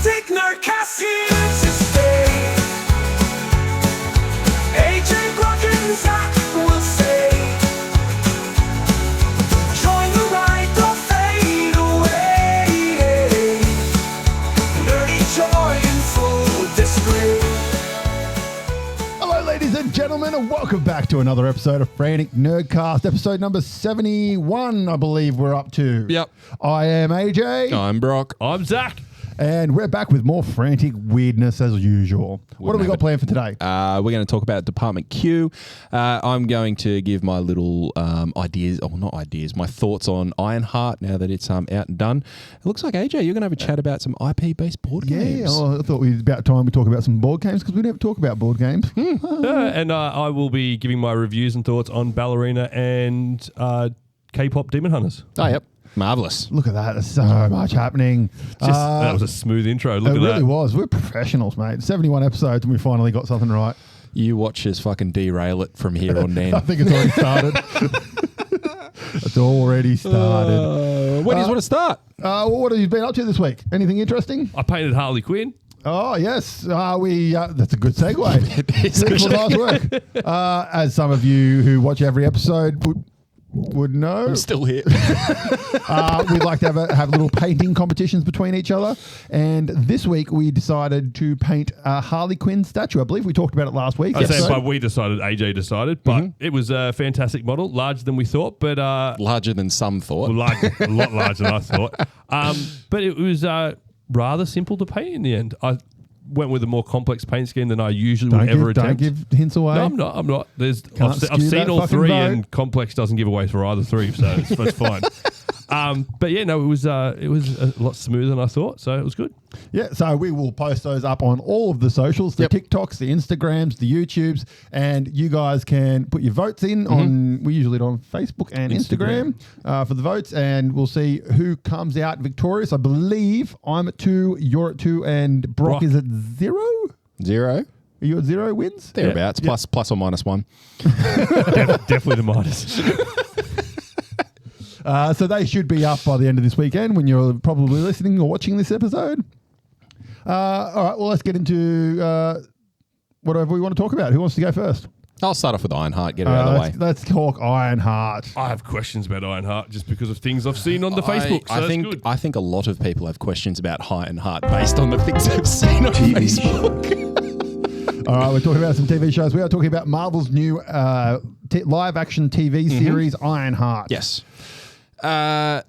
Frantic Nerdcast here to stay. AJ, Brock, and Zach will say, join the ride, don't fade away. Nerdy joy and full display. Hello, ladies and gentlemen, and welcome back to another episode of Frantic Nerdcast, episode number 71, I believe we're up to. Yep. I am AJ. I'm Brock. I'm Zach. And we're back with more frantic weirdness as usual. What have we got planned for today? We're going to talk about Department Q. I'm going to give my little my thoughts on Ironheart now that it's out and done. It looks like, AJ, you're going to have a chat about some IP-based board games. Yeah, well, I thought it was about time we talk about some board games because we never talk about board games. And I will be giving my reviews and thoughts on Ballerina and K-pop Demon Hunters. Oh, yep. Marvellous. Look at that. There's so much happening. That was a smooth intro. Look it at really that. was. We're professionals, mate. 71 episodes and we finally got something right. You watch us fucking derail it from here on I down. think it's already started. It's already started. When do you want to start? What have you been up to this week? Anything interesting? I painted Harley Quinn. Oh, yes. That's a good segue. It is. Good for nice work. As some of you who watch every episode would know, I'm still here. we'd like to have little painting competitions between each other. And this week we decided to paint a Harley Quinn statue. I believe we talked about it last week. I say but we decided, AJ decided, but it was a fantastic model, larger than we thought, but Larger than some thought. a lot larger than I thought. But it was rather simple to paint in the end. I went with a more complex paint scheme than I usually would ever attempt. Don't give hints away. No, I'm not. I've skew seen that all fucking three, vote. and complex doesn't give away for either three, so it's fine. But yeah, no, it was a lot smoother than I thought, so it was good. Yeah, so we will post those up on all of the socials, the TikToks, the Instagrams, the YouTubes, and you guys can put your votes in on, we usually do it on Facebook and Instagram for the votes, and we'll see who comes out victorious. I believe I'm at 2, you're at 2, and Brock is at 0? 0. Are you at 0 wins? Thereabouts. Plus or minus 1. Definitely the minus. So they should be up by the end of this weekend when you're probably listening or watching this episode. All right, well, let's get into whatever we want to talk about. Who wants to go first? I'll start off with Ironheart, get it out of the way. Let's talk Ironheart. I have questions about Ironheart just because of things I've seen on the Facebook. So I think a lot of people have questions about Ironheart based on the things they've seen on Facebook. All right, we're talking about some TV shows. We are talking about Marvel's new live-action TV series, Ironheart. Yes.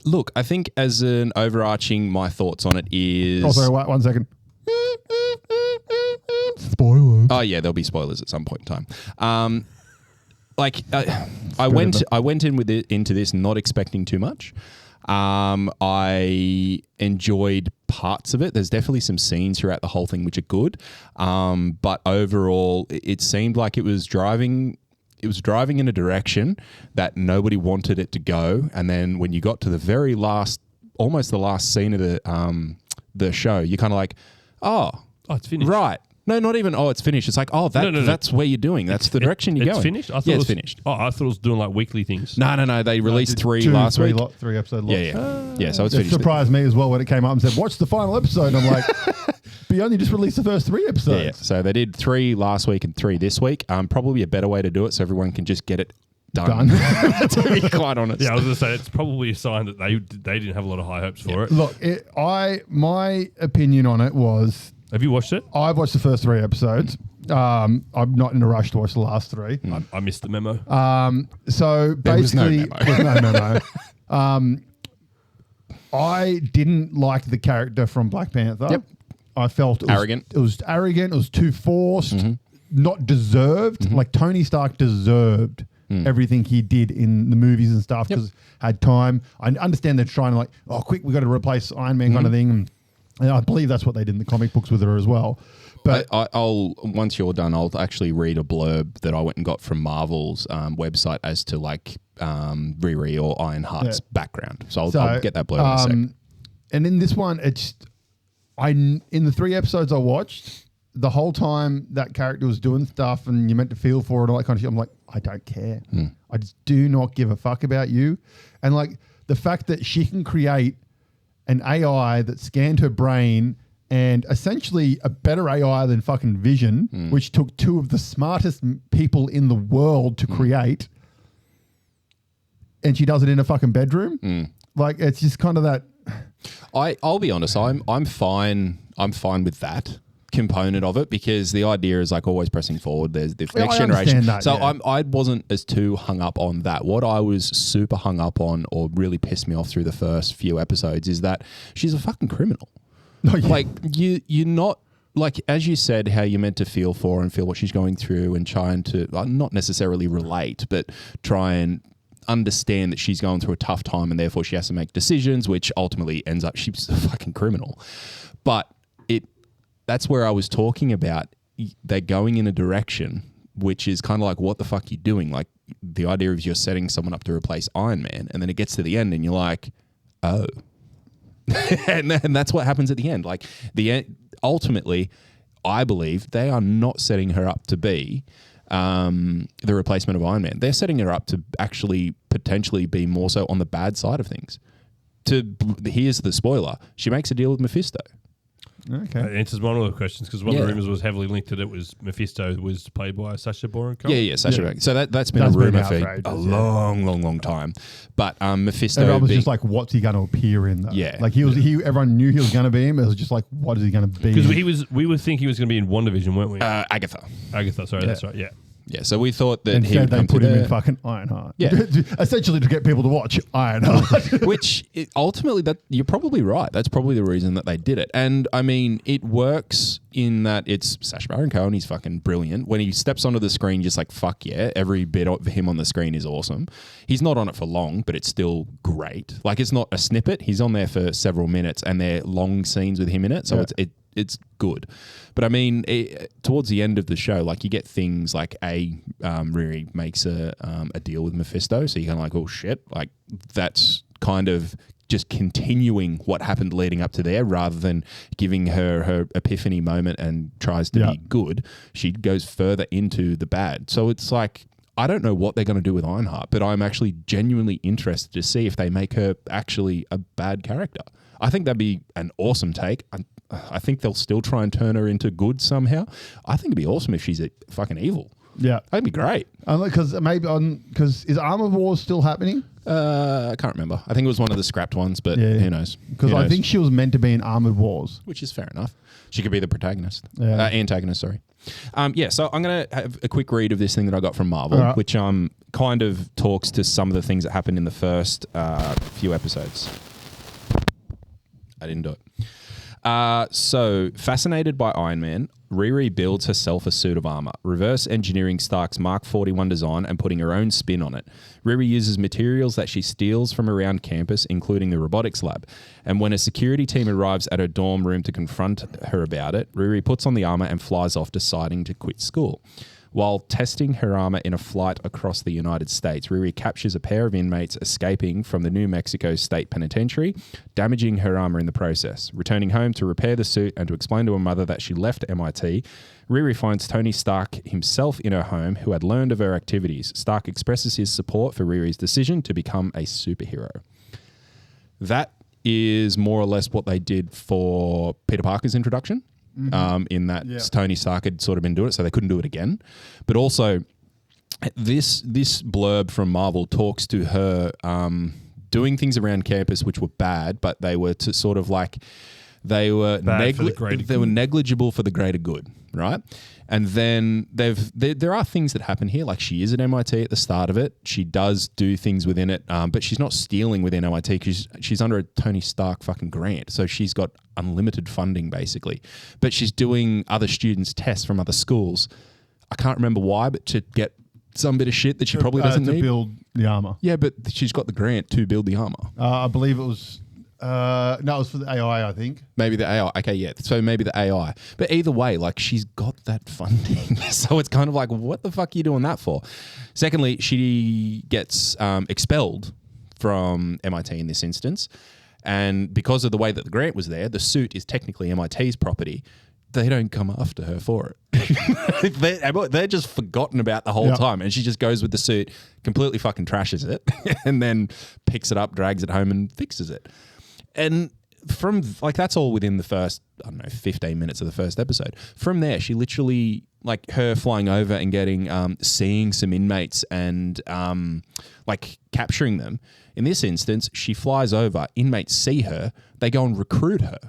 Look, I think as an overarching, my thoughts on it is... Oh, sorry, wait 1 second. Spoiler. Oh yeah, there'll be spoilers at some point in time. I went into this not expecting too much. I enjoyed parts of it. There's definitely some scenes throughout the whole thing which are good. But overall, it seemed like it was driving in a direction that nobody wanted it to go. And then when you got to the very last, almost the last scene of the show, you're kind of like, oh, it's finished. Right. No, not even, it's finished. It's like, that's where you're doing. That's the direction you're going. It's finished? It's finished. Oh, I thought it was doing like weekly things. No. They released 3 last week. 3 episode lots. Yeah, so it's It finished. surprised me as well when it came up and said, watch the final episode. And I'm like, but you only just released the first 3 episodes. Yeah. So they did 3 last week and 3 this week. Probably a better way to do it so everyone can just get it done. To be quite honest. Yeah, I was going to say, it's probably a sign that they didn't have a lot of high hopes for it. Look, my opinion on it was... Have you watched it? I've watched the first 3 episodes. I'm not in a rush to watch the last 3. I missed the memo. So There was no basically, there's no memo. I didn't like the character from Black Panther. Yep. I felt Arrogant. It was arrogant. It was too forced, not deserved. Like Tony Stark deserved everything he did in the movies and stuff because had time. I understand they're trying to quick, we got to replace Iron Man kind of thing. And I believe that's what they did in the comic books with her as well. But I'll once you're done, I'll actually read a blurb that I went and got from Marvel's website as to Riri or Ironheart's background. So I'll get that blurb in a sec. And in this one, in the 3 episodes I watched, the whole time that character was doing stuff and you're meant to feel for it and all that kind of shit, I'm like, I don't care. I just do not give a fuck about you. And the fact that she can create an AI that scanned her brain and essentially a better AI than fucking Vision, which took two of the smartest people in the world to create, and she does it in a fucking bedroom. Like, it's just kind of that. I'll be honest. I'm fine. I'm fine with that component of it, because the idea is like always pressing forward. There's the next generation. That, so yeah. I wasn't as too hung up on that. What I was super hung up on, or really pissed me off through the first few episodes, is that she's a fucking criminal. Oh, yeah. Like you're not. Like, as you said, how you're meant to feel for her and feel what she's going through, and trying to not necessarily relate, but try and understand that she's going through a tough time, and therefore she has to make decisions, which ultimately ends up she's a fucking criminal. But that's where I was talking about. They're going in a direction which is kind of like, what the fuck are you doing? Like, the idea of you're setting someone up to replace Iron Man, and then it gets to the end and you're like, oh. and that's what happens at the end. Like, ultimately, I believe they are not setting her up to be the replacement of Iron Man. They're setting her up to actually potentially be more so on the bad side of things. Here's the spoiler. She makes a deal with Mephisto. Okay. That answers one of the questions, because one of the rumors was heavily linked that it was Mephisto was played by Sacha Baron Cohen. Yeah, Sacha Baron. So that's been a rumor for a long time. But Mephisto, everyone was just like, what's he going to appear in? Though? Yeah, like everyone knew he was going to be him. It was just like, what is he going to be? Because we were thinking he was going to be in WandaVision, weren't we? Agatha, sorry, that's right. Yeah. Yeah, so we thought that instead they put him in fucking Ironheart. Yeah. Essentially to get people to watch Ironheart. Which ultimately, that you're probably right. That's probably the reason that they did it. And I mean, it works in that it's Sacha Baron Cohen. He's fucking brilliant. When he steps onto the screen, just like, fuck yeah, every bit of him on the screen is awesome. He's not on it for long, but it's still great. Like, it's not a snippet. He's on there for several minutes, and they're long scenes with him in it. So it's good. But I mean, towards the end of the show, like, you get things like Riri makes a deal with Mephisto. So you're kind of like, oh shit, like, that's kind of just continuing what happened leading up to there, rather than giving her epiphany moment and tries to be good. She goes further into the bad. So it's like, I don't know what they're going to do with Ironheart, but I'm actually genuinely interested to see if they make her actually a bad character. I think that'd be an awesome take. I think they'll still try and turn her into good somehow. I think it'd be awesome if she's a fucking evil. Yeah. That'd be great. Because is Armor Wars still happening? I can't remember. I think it was one of the scrapped ones, but who knows? Because I think she was meant to be in Armored Wars. Which is fair enough. She could be the protagonist. Antagonist, sorry. So I'm going to have a quick read of this thing that I got from Marvel, which kind of talks to some of the things that happened in the first few episodes. I didn't do it. So, fascinated by Iron Man, Riri builds herself a suit of armor, reverse engineering Stark's Mark 41 design and putting her own spin on it. Riri uses materials that she steals from around campus, including the robotics lab. And when a security team arrives at her dorm room to confront her about it, Riri puts on the armor and flies off, deciding to quit school. While testing her armor in a flight across the United States, Riri captures a pair of inmates escaping from the New Mexico State Penitentiary, damaging her armor in the process. Returning home to repair the suit and to explain to her mother that she left MIT, Riri finds Tony Stark himself in her home, who had learned of her activities. Stark expresses his support for Riri's decision to become a superhero. That is more or less what they did for Peter Parker's introduction. In that Tony Stark had sort of been doing it, so they couldn't do it again. But also, this blurb from Marvel talks to her doing things around campus which were bad, but they were to sort of like they were negligible for the greater good, right? And then there are things that happen here, like she is at MIT at the start of it. She does do things within it, but she's not stealing within MIT because she's under a Tony Stark fucking grant. So she's got unlimited funding, basically. But she's doing other students' tests from other schools. I can't remember why, but to get some bit of shit that she probably doesn't need. To build the armor. Yeah, but she's got the grant to build the armor. I believe it was... no, it was for the AI, I think. Maybe the AI. Okay, yeah. So maybe the AI. But either way, like, she's got that funding. So it's kind of like, what the fuck are you doing that for? Secondly, she gets expelled from MIT in this instance. And because of the way that the grant was there, the suit is technically MIT's property. They don't come after her for it. They're just forgotten about the whole time. And she just goes with the suit, completely fucking trashes it, and then picks it up, drags it home and fixes it. And from like that's all within the first, I don't know, 15 minutes of the first episode. From there, she literally, like her flying over and getting seeing some inmates and like capturing them. In this instance, she flies over, inmates see her, they go and recruit her.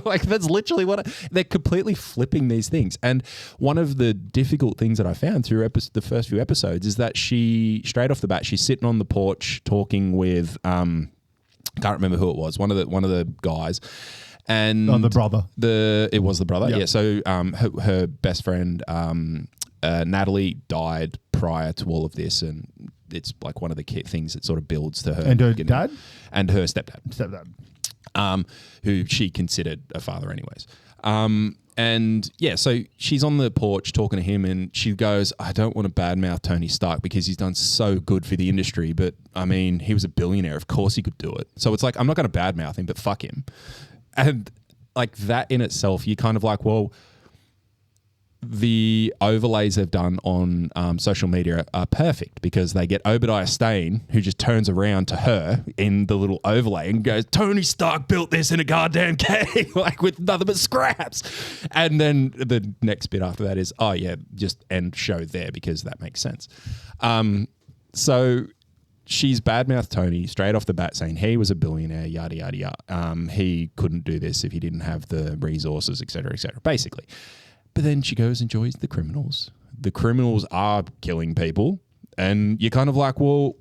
Like that's literally they're completely flipping these things. And one of the difficult things that I found through the first few episodes is that she, straight off the bat, she's sitting on the porch talking with can't remember who it was, one of the guys, and the brother. It was the brother. Yep. Yeah. So her best friend Natalie died prior to all of this, and it's like one of the key things that sort of builds to her And her dad and her stepdad. Who she considered a father anyways. And yeah, so she's on the porch talking to him and she goes, I don't want to badmouth Tony Stark because he's done so good for the industry, but I mean, he was a billionaire. Of course he could do it. So it's like, I'm not going to badmouth him, but fuck him. And like that in itself, you're kind of like, well, the overlays they've done on social media are perfect because they get Obadiah Stane, who just turns around to her in the little overlay and goes, Tony Stark built this in a goddamn cave, like with nothing but scraps. And then the next bit after that is, oh yeah, just end show there because that makes sense. So she's badmouthed Tony straight off the bat saying he was a billionaire, yada, yada, yada. He couldn't do this if he didn't have the resources, et cetera, basically. But then she goes and joins the criminals. The criminals are killing people. And you're kind of like, well,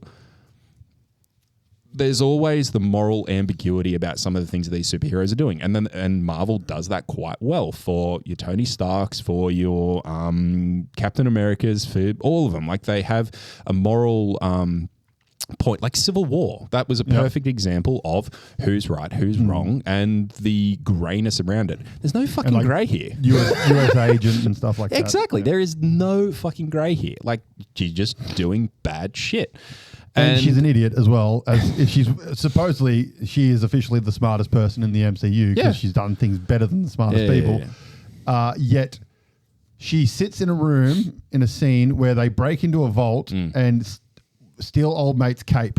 there's always the moral ambiguity about some of the things that these superheroes are doing. And Marvel does that quite well for your Tony Starks, for your Captain Americas, for all of them. Like they have a moral point, like Civil War. That was a perfect example of who's right, who's wrong, and the grayness around it. There's no fucking like grey here. US agent and stuff like that. Exactly. There is no fucking grey here. Like she's just doing bad shit. And she's an idiot as well, as if she's supposedly she is officially the smartest person in the MCU because she's done things better than the smartest people. Yet she sits in a room in a scene where they break into a vault and steal old mate's cape.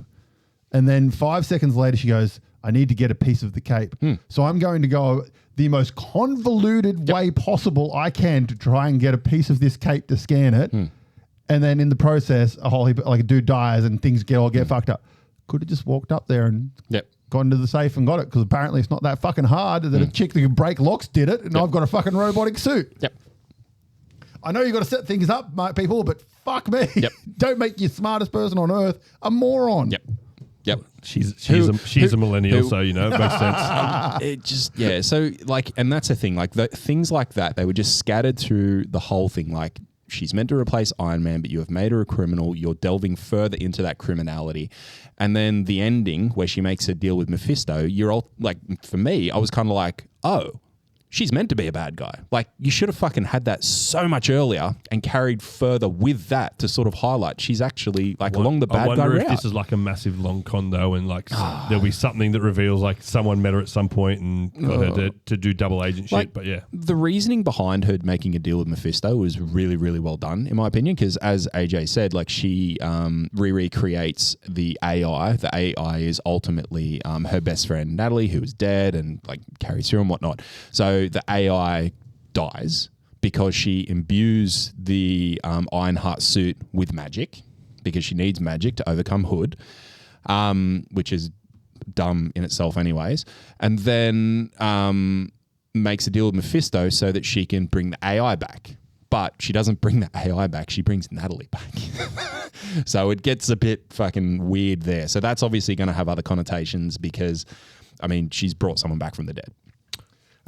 And then 5 seconds later, she goes, I need to get a piece of the cape. So I'm going to go the most convoluted way possible I can to try and get a piece of this cape to scan it. And then in the process, a whole heap, like a dude dies and things get fucked up. Could have just walked up there and gone to the safe and got it because apparently it's not that fucking hard that a chick that can break locks did it and I've got a fucking robotic suit. I know you got to set things up, people, but fuck me. Don't make your smartest person on earth a moron. She's a millennial, so you know it makes sense. It just So like, and that's the thing. Like things like that, they were just scattered through the whole thing. Like she's meant to replace Iron Man, but you have made her a criminal. You're delving further into that criminality, and then the ending where she makes a deal with Mephisto. You're all like, for me, I was kind of like, oh. She's meant to be a bad guy. Like, you should have fucking had that so much earlier and carried further with that to sort of highlight she's actually like along the bad guy route. I wonder if this is like a massive long con though, and like there'll be something that reveals like someone met her at some point and got her to do double agent shit. But yeah, the reasoning behind her making a deal with Mephisto was really, really well done in my opinion. Because as AJ said, like she recreates the AI. The AI is ultimately her best friend Natalie, who is dead and like carries through and whatnot. So the AI dies because she imbues the Ironheart suit with magic because she needs magic to overcome Hood, which is dumb in itself anyways, and then makes a deal with Mephisto so that she can bring the AI back. But she doesn't bring the AI back, she brings Natalie back. So it gets a bit fucking weird there. So that's obviously going to have other connotations because, I mean, she's brought someone back from the dead.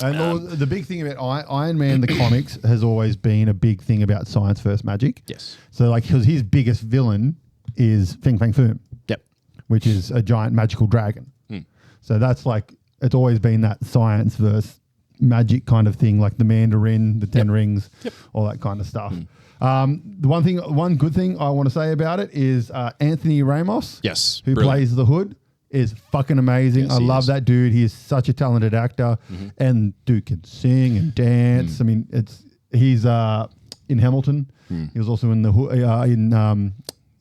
And the big thing about Iron Man, the comics, has always been a big thing about science versus magic. Yes. So, like, because his biggest villain is Fing Fang Foom. Yep. Which is a giant magical dragon. So that's like, it's always been that science versus magic kind of thing, like the Mandarin, the Ten Rings, all that kind of stuff. The one good thing I want to say about it is Anthony Ramos. Yes. Who plays the Hood. Is fucking amazing. Yes, I love that dude. He is such a talented actor, and dude can sing and dance. I mean, he's in Hamilton. He was also in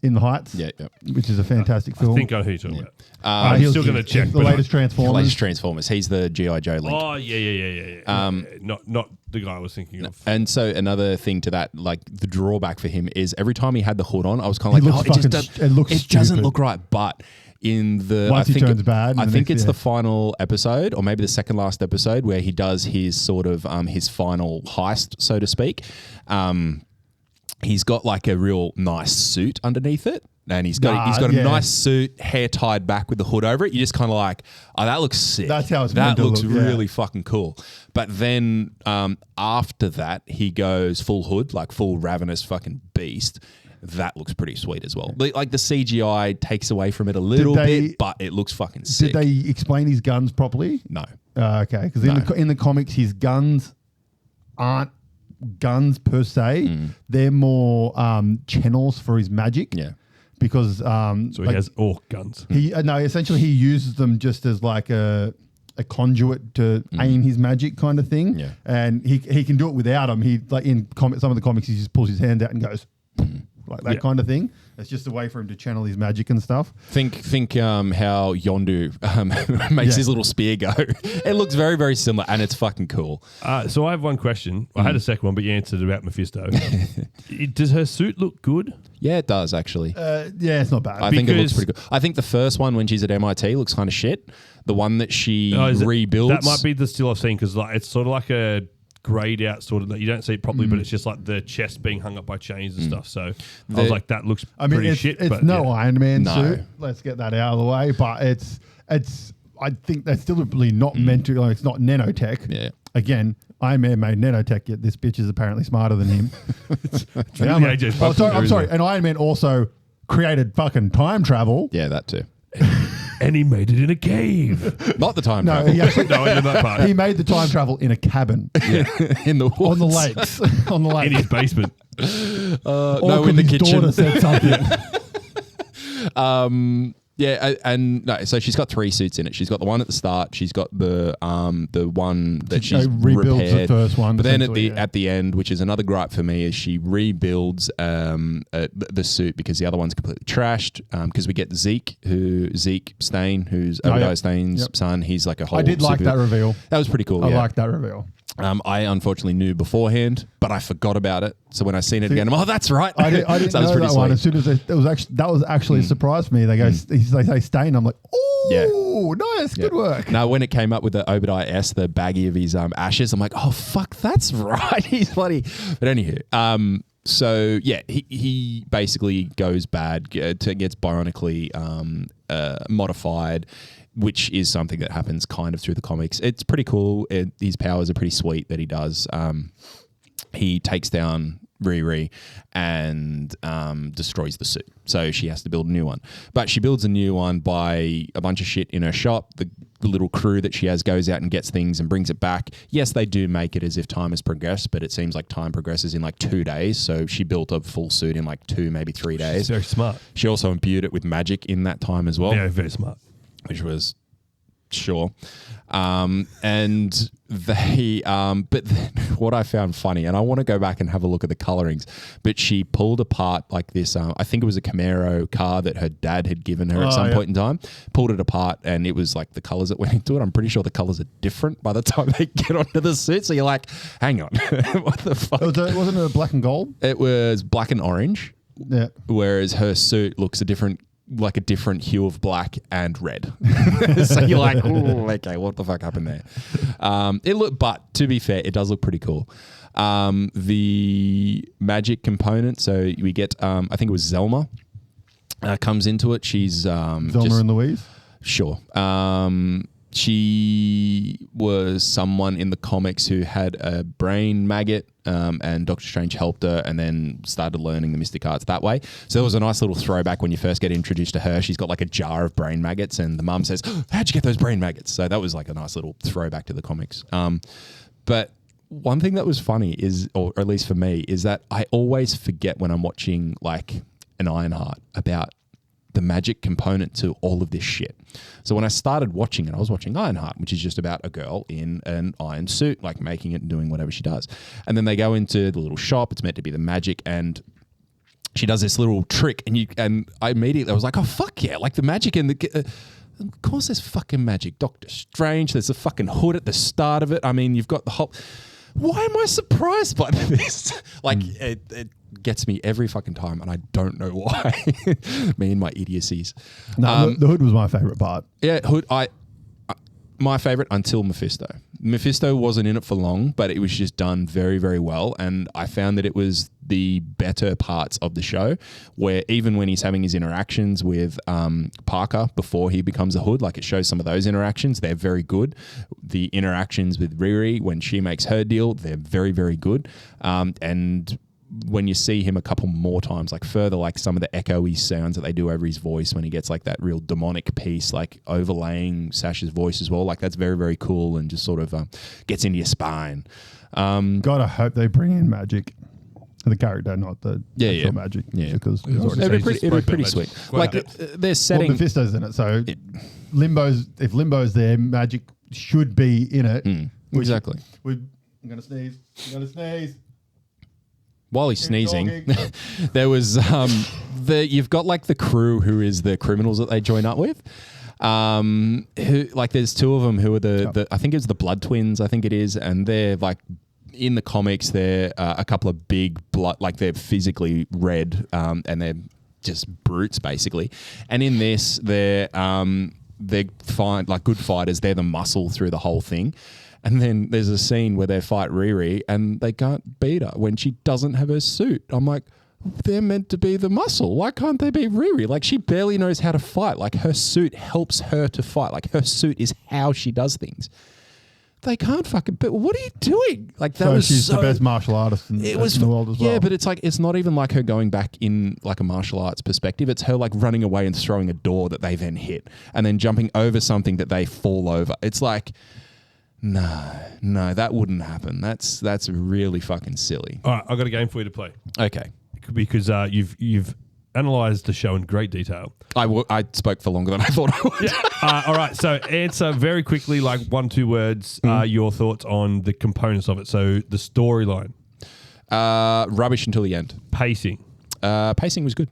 in the Heights. Yeah. Which is a fantastic film. I think I know who you're talking about. He I'm was still going to check. the but latest The Transformers. latest Transformers. He's the G.I. Joe link. Oh, yeah. Not the guy I was thinking of. And so another thing to that, like the drawback for him is every time he had the hood on, I was kind of He like, looks it looks doesn't stupid. look right. But in the Once he turns bad, I and think the it's next- the final episode, or maybe the second last episode, where he does his sort of his final heist, so to speak. He's got like a real nice suit underneath it. And he's got a nice suit, hair tied back with the hood over it. You're just kind of like, oh, that looks sick. That's how it's that meant to looks look, yeah. really fucking cool. But then after that, he goes full hood, like full ravenous fucking beast. That looks pretty sweet as well. Like the CGI takes away from it a little bit, but it looks fucking sick. Did they explain his guns properly? No. Okay, because in the comics, his guns aren't guns per se. They're more channels for his magic. Yeah. Because So he has orc guns. Essentially he uses them just as like a conduit to aim his magic kind of thing. Yeah. And he can do it without them. He like in some of the comics he just pulls his hand out and goes like that kind of thing. It's just a way for him to channel his magic and stuff. Think how Yondu makes his little spear go. It looks very, very similar, and it's fucking cool. So I have one question. I had a second one, but you answered about Mephisto. Does her suit look good? Yeah, it does actually. Yeah, it's not bad. I think it looks pretty good. I think the first one when she's at MIT looks kind of shit. The one that she rebuilds. That might be the still I've seen because like it's sort of like a grayed out sort of that you don't see it properly, but it's just like the chest being hung up by chains and stuff. So I was like, that looks pretty shit. It's but no yeah. Iron Man No. suit. Let's get that out of the way. But it's. I think that's still really not meant to. Like, it's not nanotech. Yeah. Again, Iron Man made nanotech. Yet this bitch is apparently smarter than him. Yeah, I'm sorry. And Iron Man also created fucking time travel. Yeah, that too. And he made it in a cave. Not the time No, travel. he actually No, I did that part. he made the time travel in a cabin In the woods. on the lakes. On the In lakes. his basement. All no, in the his kitchen. daughter said something. Yeah, and no, so she's got 3 suits in it. She's got the one at the start. She's got the one that she's rebuilds the repaired. first one, But then essentially, at the end, which is another gripe for me, is she rebuilds the suit because the other one's completely trashed. Because we get Zeke Stain, who's Obadiah Stain's son. He's like a whole. I did like that reveal. That was pretty cool. I yeah. liked that reveal. I unfortunately knew beforehand, but I forgot about it. So when I seen it again, I'm that's right. I didn't So that was know pretty that one. sweet. As soon as that was actually a surprise for me. They go, they say Stain. I'm like, oh, nice, good work. Now, when it came up with the Obadiah S, the baggie of his ashes, I'm like, oh fuck, that's right. He's bloody. But anywho, so yeah, he basically goes bad, gets bionically modified, which is something that happens kind of through the comics. It's pretty cool. His powers are pretty sweet that he does. He takes down Riri and destroys the suit. So she has to build a new one. But she builds a new one by a bunch of shit in her shop. The little crew that she has goes out and gets things and brings it back. Yes, they do make it as if time has progressed, but it seems like time progresses in like 2 days. So she built a full suit in like 2, maybe 3 days. She's very smart. She also imbued it with magic in that time as well. Yeah, very smart. Which was sure. And they, but then what I found funny, and I want to go back and have a look at the colorings, but she pulled apart like this, I think it was a Camaro car that her dad had given her at some point in time, pulled it apart, and it was like the colors that went into it. I'm pretty sure the colors are different by the time they get onto the suit. So you're like, hang on, what the fuck? Wasn't it a black and gold? It was black and orange. Yeah. Whereas her suit looks a different hue of black and red. So you're like, oh, okay, what the fuck happened there? But to be fair, it does look pretty cool. The magic component, so we get, I think it was Zelma, comes into it. She's Zelma and Louise? Sure. She was someone in the comics who had a brain maggot, and Doctor Strange helped her and then started learning the mystic arts that way. So there was a nice little throwback when you first get introduced to her. She's got like a jar of brain maggots and the mum says, how'd you get those brain maggots? So that was like a nice little throwback to the comics. But one thing that was funny is, or at least for me, is that I always forget when I'm watching like an Ironheart about the magic component to all of this shit. So when I started watching it, I was watching Ironheart, which is just about a girl in an iron suit, like making it and doing whatever she does. And then they go into the little shop. It's meant to be the magic. And she does this little trick, and I immediately was like, oh fuck yeah, like the magic and the. Of course, there's fucking magic. Doctor Strange. There's a fucking hood at the start of it. I mean, you've got the whole. Why am I surprised by this? Like it gets me every fucking time, and I don't know why. Me and my idiocies. No, the hood was my favorite part. Yeah, hood. My favorite until Mephisto. Mephisto wasn't in it for long, but it was just done very, very well. And I found that it was the better parts of the show, where even when he's having his interactions with Parker before he becomes a hood, like it shows some of those interactions, they're very good. The interactions with Riri when she makes her deal, they're very, very good. And when you see him a couple more times, like further, like some of the echoey sounds that they do over his voice when he gets like that real demonic piece, like overlaying Sasha's voice as well, like that's very, very cool and just sort of gets into your spine. God, I hope they bring in magic. The character, not the actual magic. Yeah. Because It'd be pretty sweet. Like they're setting... Mephisto's in it, so if Limbo's there, magic should be in it. Exactly. I'm going to sneeze. While he's sneezing, there was you've got like the crew who is the criminals that they join up with. Who like there's two of them who are the I think it's the Blood Twins, I think it is, and they're like in the comics they're a couple of big blood, like they're physically red, and they're just brutes basically. And in this they're fine, like good fighters. They're the muscle through the whole thing. And then there's a scene where they fight Riri and they can't beat her when she doesn't have her suit. I'm like, they're meant to be the muscle. Why can't they be Riri? Like she barely knows how to fight. Like her suit helps her to fight. Like her suit is how she does things. They can't fucking. But what are you doing? Like that was she's the best martial artist in the world as well. Yeah, but it's like it's not even like her going back in like a martial arts perspective. It's her like running away and throwing a door that they then hit, and then jumping over something that they fall over. It's like. No, that wouldn't happen. That's really fucking silly. All right, I've got a game for you to play. Okay. Because you've analysed the show in great detail. I spoke for longer than I thought I would. Yeah. All right, so answer very quickly, like 1-2 words, your thoughts on the components of it. So the storyline. Rubbish until the end. Pacing. Pacing was good.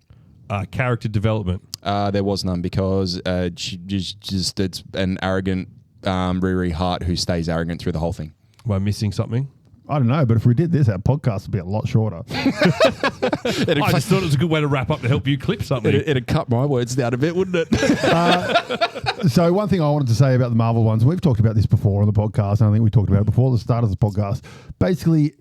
Character development. There was none because she just it's an arrogant Riri Hart who stays arrogant through the whole thing. Am I missing something? I don't know, but if we did this, our podcast would be a lot shorter. I just thought it was a good way to wrap up to help you clip something. It'd cut my words down a bit, wouldn't it? So one thing I wanted to say about the Marvel ones, we've talked about this before on the podcast, and I think we talked about it before the start of the podcast. Basically,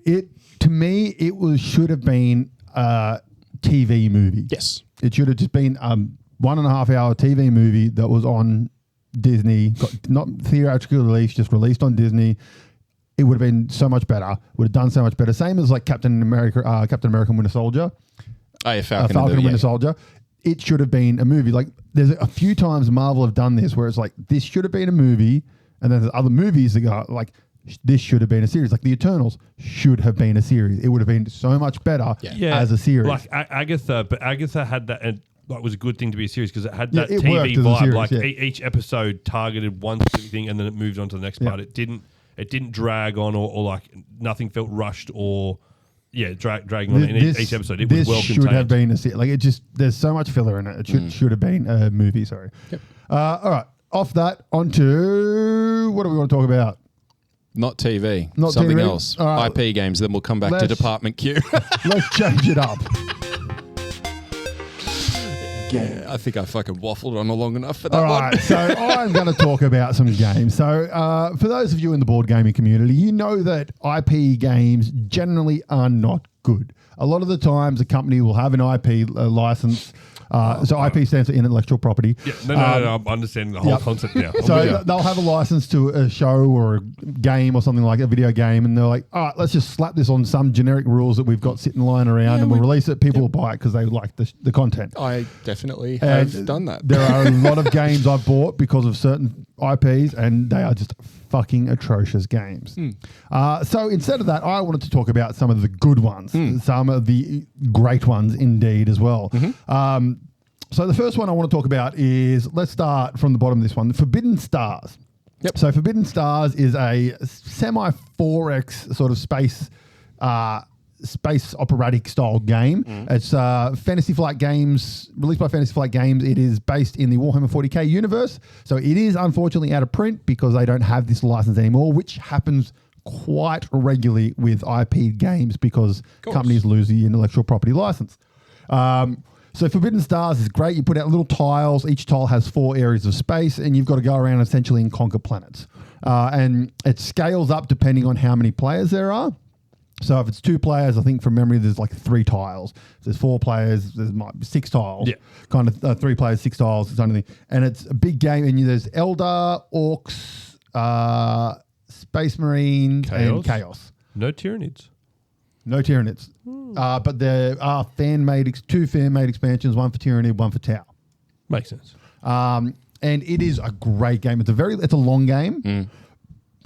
to me, should have been a TV movie. Yes. It should have just been 1.5 hour TV movie that was on Disney, not theatrical release, just released on Disney. It would have been so much better. Would have done so much better. Same as like Captain America and Winter Soldier. Oh, yeah, Falcon and Winter Soldier. It should have been a movie. Like there's a few times Marvel have done this where it's like this should have been a movie, and then there's other movies that go like this should have been a series. Like the Eternals should have been a series. It would have been so much better as a series. Like Agatha, but Agatha had that. And that was a good thing to be a series because it had that it TV vibe. Series, like each episode targeted one specific thing, and then it moved on to the next part. It didn't drag on or like nothing felt rushed or dragging on in each episode. It was well contained. This should have been a series. Like it just there's so much filler in it. It should have been a movie. Sorry. Yep. All right. Off that, onto what do we want to talk about? Not TV. Not something TV? else. Right. IP games. Then we'll come back to Department Q. Let's change it up. Yeah, I think I fucking waffled on long enough for that All right, so I'm going to talk about some games. So for those of you in the board gaming community, you know that IP games generally are not good. A lot of the times a company will have an IP license. IP stands for intellectual property. Yeah, no, I'm understanding the whole concept now. So they'll have a license to a show or a game or something like a video game, and they're like, all right, let's just slap this on some generic rules that we've got sitting lying around, and we'll release it. People will buy it because they like the content. I definitely have done that. There are a lot of games I've bought because of certain IPs, and they are just fucking atrocious games. So instead of that, I wanted to talk about some of the good ones, some of the great ones indeed as well. So the first one I want to talk about is, let's start from the bottom of this one, Forbidden Stars. Yep. So Forbidden Stars is a semi 4X sort of space space operatic style game. It's Fantasy Flight Games, released by Fantasy Flight Games. It is based in the Warhammer 40k universe. So it is unfortunately out of print because they don't have this license anymore, which happens quite regularly with IP games because companies lose the intellectual property license. So Forbidden Stars is great. You put out little tiles. Each tile has 4 areas of space, and you've got to go around essentially and conquer planets. And it scales up depending on how many players there are. So if it's 2 players, I think from memory, there's like 3 tiles. If there's 4 players, there's 6 tiles. Yeah. Kind of 3 players, 6 tiles, kind of thing. And it's a big game. And there's Eldar, Orcs, Space Marines, and Chaos. No Tyranids. No Tyranids. But there are 2 fan-made expansions, one for Tyranid, one for Tau. Makes sense. And it is a great game. It's a long game.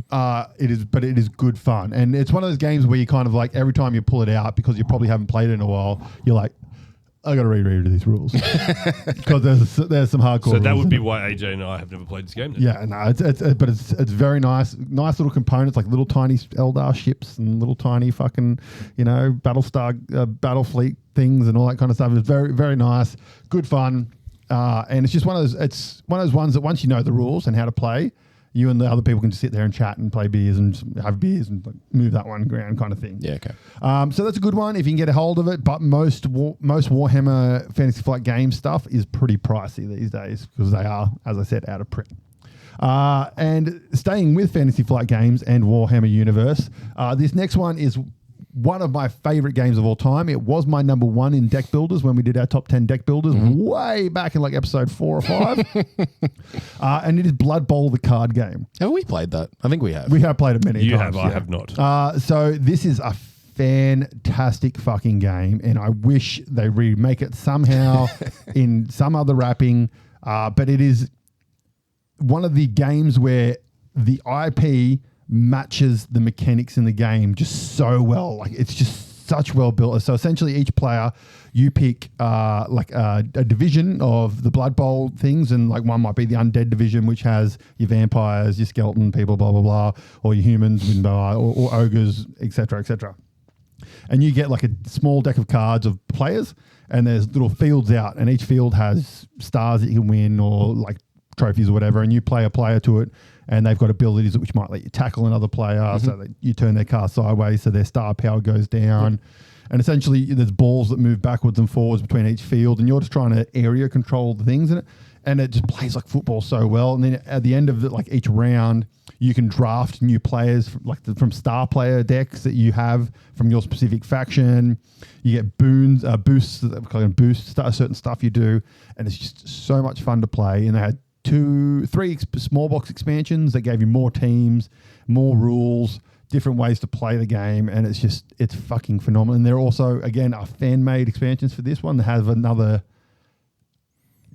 But it is good fun. And it's one of those games where you kind of like every time you pull it out, because you probably haven't played it in a while, you're like, I got to reread these rules because there's some hardcore. So that rules would be why AJ and I have never played this game. Then. Yeah, no, it's very nice little components like little tiny Eldar ships and little tiny fucking Battlefleet things and all that kind of stuff. It's very very nice, good fun, and it's just one of those ones that once you know the rules and how to play, you and the other people can just sit there and chat and play beers and have beers and move that one around kind of thing. Yeah, okay. So that's a good one if you can get a hold of it. But most Warhammer Fantasy Flight game stuff is pretty pricey these days because they are, as I said, out of print. And staying with Fantasy Flight Games and Warhammer Universe, this next one is one of my favorite games of all time. It was my number 1 in deck builders when we did our top 10 deck builders way back in like episode 4 or 5. And it is Blood Bowl, the card game. Have we played that? I think we have. We have played it many times. You have, yeah. I have not. So this is a fantastic fucking game, and I wish they remake it somehow in some other wrapping. But it is one of the games where the IP matches the mechanics in the game just so well. Like it's just such well built. So essentially each player, you pick a division of the Blood Bowl things, and like one might be the undead division, which has your vampires, your skeleton people, blah, blah, blah, or your humans, or ogres, etc., etc. And you get like a small deck of cards of players, and there's little fields out, and each field has stars that you can win or like trophies or whatever, and you play a player to it, and they've got abilities which might let you tackle another player, so that you turn their car sideways, so their star power goes down. And essentially, there's balls that move backwards and forwards between each field, and you're just trying to area control the things in it. And it just plays like football so well. And then at the end of each round, you can draft new players from star player decks that you have from your specific faction. You get boosts that boost certain stuff you do, and it's just so much fun to play. And they had 3 small box expansions that gave you more teams, more rules, different ways to play the game, and it's fucking phenomenal. And there are also, again, fan-made expansions for this one that have another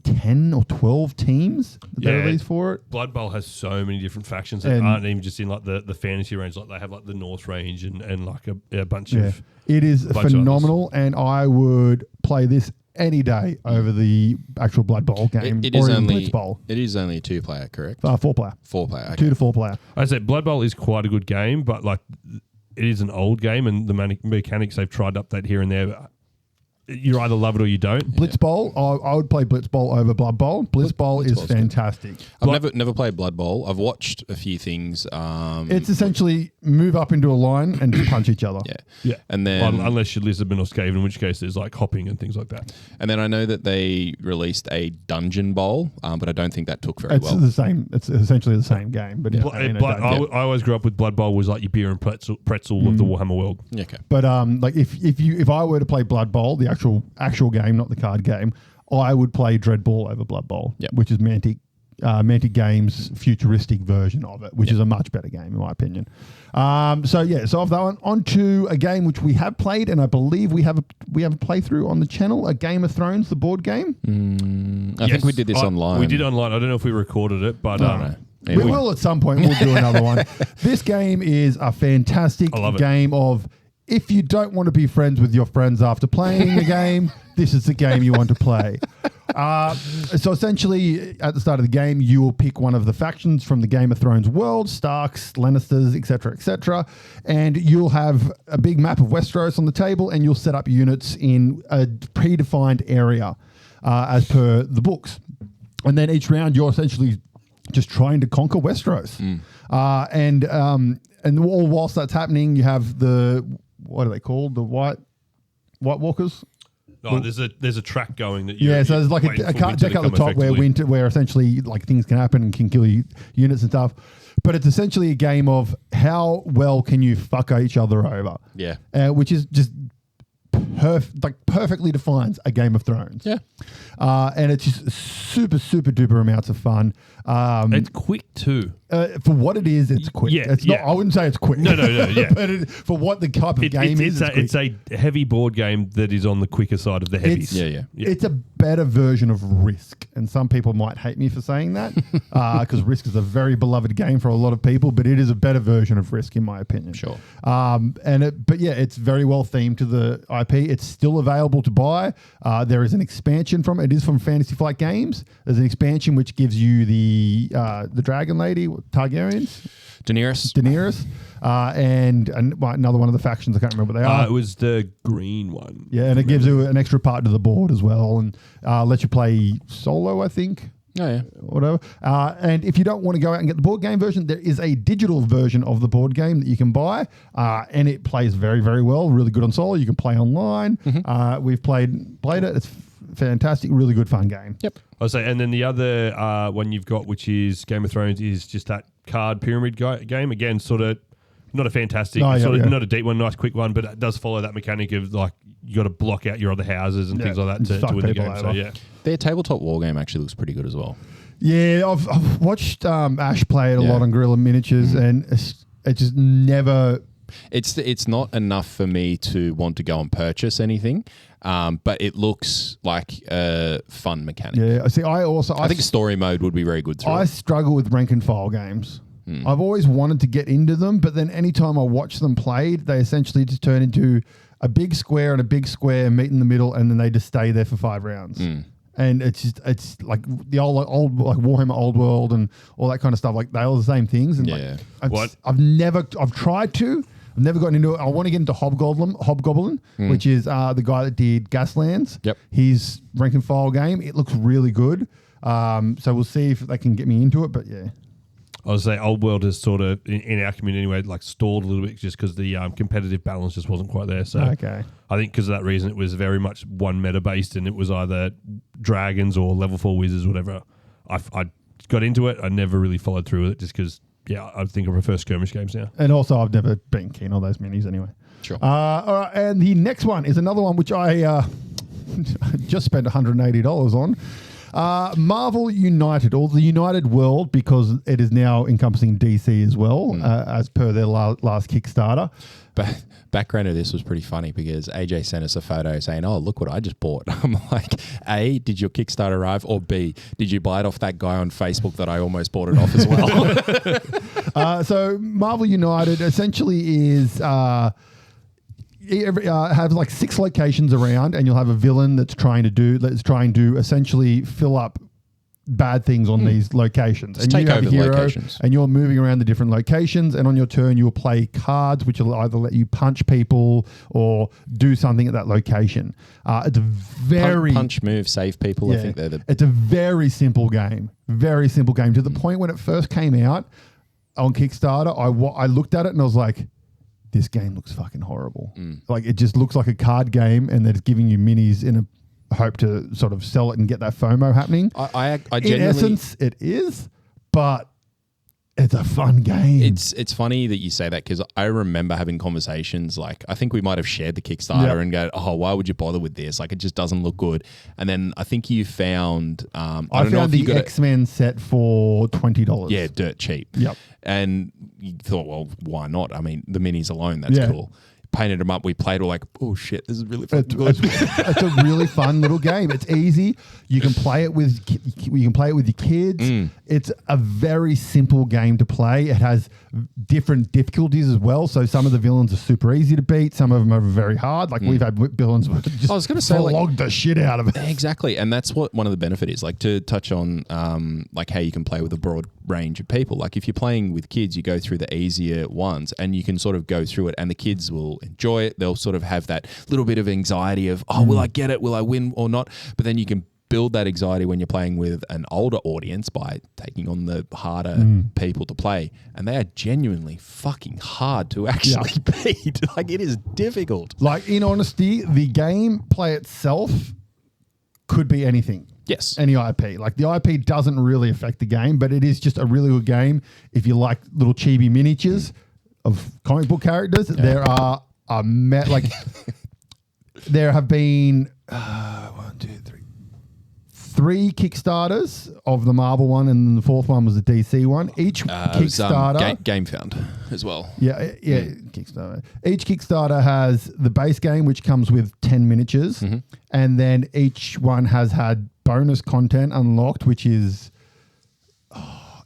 10 or 12 teams that they released for it. Blood Bowl has so many different factions that aren't even just in like the fantasy range. Like they have like the North Range and like a bunch of. It is phenomenal, and I would play this any day over the actual Blood Bowl game. It is only Blitz Bowl. It is only a 2-player, correct? 4-player. 4-player. Okay. 2 to 4 player. I said Blood Bowl is quite a good game, but like it is an old game, and the mechanics they've tried to update here and there. You either love it or you don't. Blitz Bowl, I would play Blitz Bowl over Blood Bowl. Blitz Bowl is fantastic. I've never played Blood Bowl. I've watched a few things. It's essentially move up into a line and punch each other. Yeah. And then unless you're Lisbon or Skaven, in which case there's like hopping and things like that. And then I know that they released a Dungeon Bowl, but I don't think that took very well. The same. It's essentially the same game. But I always grew up with Blood Bowl was like your beer and pretzel of the Warhammer world. Yeah, okay. But like if I were to play Blood Bowl, the actual game, not the card game, I would play Dread Ball over Blood Bowl, which is Mantic Games' futuristic version of it, which is a much better game in my opinion. So off that one, on to a game which we have played, and I believe we have a playthrough on the channel, a Game of Thrones, the board game. I think we did this online. We did online. I don't know if we recorded it, but we will at some point. We'll do another one. This game is a fantastic game of, if you don't want to be friends with your friends after playing the game, this is the game you want to play. So essentially, at the start of the game, you will pick one of the factions from the Game of Thrones world, Starks, Lannisters, etc., and you'll have a big map of Westeros on the table, and you'll set up units in a predefined area as per the books. And then each round, you're essentially just trying to conquer Westeros. And all whilst that's happening, you have what are they called? The White Walkers? Oh, there's a track going that so there's like a deck at the top where essentially like things can happen and can kill you, units and stuff. But it's essentially a game of how well can you fuck each other over. Yeah. Which is just perfectly defines a Game of Thrones. Yeah. And it's just super, super duper amounts of fun. It's quick too. For what it is, it's quick. Yeah, it's not. I wouldn't say it's quick. No, yeah. But for what the type of game is, it's a heavy board game that is on the quicker side of the heavies. It's a better version of Risk, and some people might hate me for saying that because Risk is a very beloved game for a lot of people, but it is a better version of Risk in my opinion. Sure. But it's very well themed to the IP. It's still available to buy. There is an expansion from it. It is from Fantasy Flight Games. There's an expansion which gives you the Dragon Lady, Targaryens, Daenerys, and another one of the factions. I can't remember what they are. It was the green one. Yeah, and it gives you an extra part to the board as well, and lets you play solo, I think. Oh, yeah. Whatever. And if you don't want to go out and get the board game version, there is a digital version of the board game that you can buy, and it plays very, very well. Really good on solo. You can play online. We've played it. It's fantastic. Really good, fun game. Yep. I'll say, and then the other one you've got, which is Game of Thrones, is just that card pyramid game. Again, sort of not a fantastic, not a deep one, nice quick one, but it does follow that mechanic of like you got to block out your other houses and things like that to win the game. Over. So yeah, their tabletop war game actually looks pretty good as well. Yeah, I've watched Ash play it a lot on Guerrilla Miniatures, and it just never. It's not enough for me to want to go and purchase anything, but it looks like a fun mechanic. Yeah, see, I think story mode would be very good through. I struggle with rank and file games. I've always wanted to get into them, but then anytime I watch them played, they essentially just turn into a big square and a big square meet in the middle, and then they just stay there for 5 rounds. And it's like the old like Warhammer Old World and all that kind of stuff. Like they're all the same things. And I've tried to. I've never gotten into it. I want to get into Hobgoblin, which is the guy that did Gaslands. Yep. His rank and file game. It looks really good. So we'll see if they can get me into it. But yeah. I would say Old World has sort of, in our community anyway, like stalled a little bit just because the competitive balance just wasn't quite there. So okay. I think because of that reason, it was very much one meta based, and it was either dragons or level 4 wizards, whatever. I got into it. I never really followed through with it just because, I think I prefer skirmish games now. And also, I've never been keen on those minis anyway. Sure. All right, and the next one is another one which I just spent $180 on. Marvel United, or the United World, because it is now encompassing DC as well, as per their last Kickstarter. But background of this was pretty funny because AJ sent us a photo saying, "Oh, look what I just bought." I'm like, A, did your Kickstarter arrive? Or B, did you buy it off that guy on Facebook that I almost bought it off as well? So Marvel United essentially is... have like 6 locations around, and you'll have a villain that's trying to essentially fill up bad things on these locations. Just and take you have over a hero, locations. and you're moving around the different locations, and on your turn you'll play cards which will either let you punch people or do something at that location. It's a very punch, move, save people. I think it's a very simple game. Very simple game, to the point when it first came out on Kickstarter, I looked at it and I was like, this game looks fucking horrible. Like, it just looks like a card game, and they're just giving you minis in a hope to sort of sell it and get that FOMO happening. I in essence, it is, but it's a fun game. It's funny that you say that, because I remember having conversations, like, I think we might have shared the Kickstarter and go, "Oh, why would you bother with this? Like, it just doesn't look good." And then I think you found I found the X-Men set for $20. Yeah, dirt cheap. Yep. And you thought, well, why not? I mean, the minis alone, that's cool. painted them up. We played. We're like, oh shit, this is really fucking good. It's a really fun little game. It's easy. You can play it with your kids. It's a very simple game to play. It has different difficulties as well. So some of the villains are super easy to beat. Some of them are very hard. Like we've had villains just I was going to say, flogged the shit out of it. Exactly, and that's what one of the benefit is. Like to touch on, like how you can play with a broad range of people. Like if you're playing with kids, you go through the easier ones, and you can sort of go through it, and the kids will enjoy it. They'll sort of have that little bit of anxiety of, oh, will I get it? Will I win or not? But then you can build that anxiety when you're playing with an older audience by taking on the harder people to play, and they are genuinely fucking hard to actually beat. Like it is difficult. Like in honesty, the gameplay itself could be anything. Yes. Any IP. Like the IP doesn't really affect the game, but it is just a really good game. If you like little chibi miniatures of comic book characters, there are there have been 3 Kickstarters of the Marvel one, and then the 4th one was the DC one. Each Kickstarter... Game Found as well. Yeah, Kickstarter. Each Kickstarter has the base game, which comes with 10 miniatures, and then each one has had bonus content unlocked, which is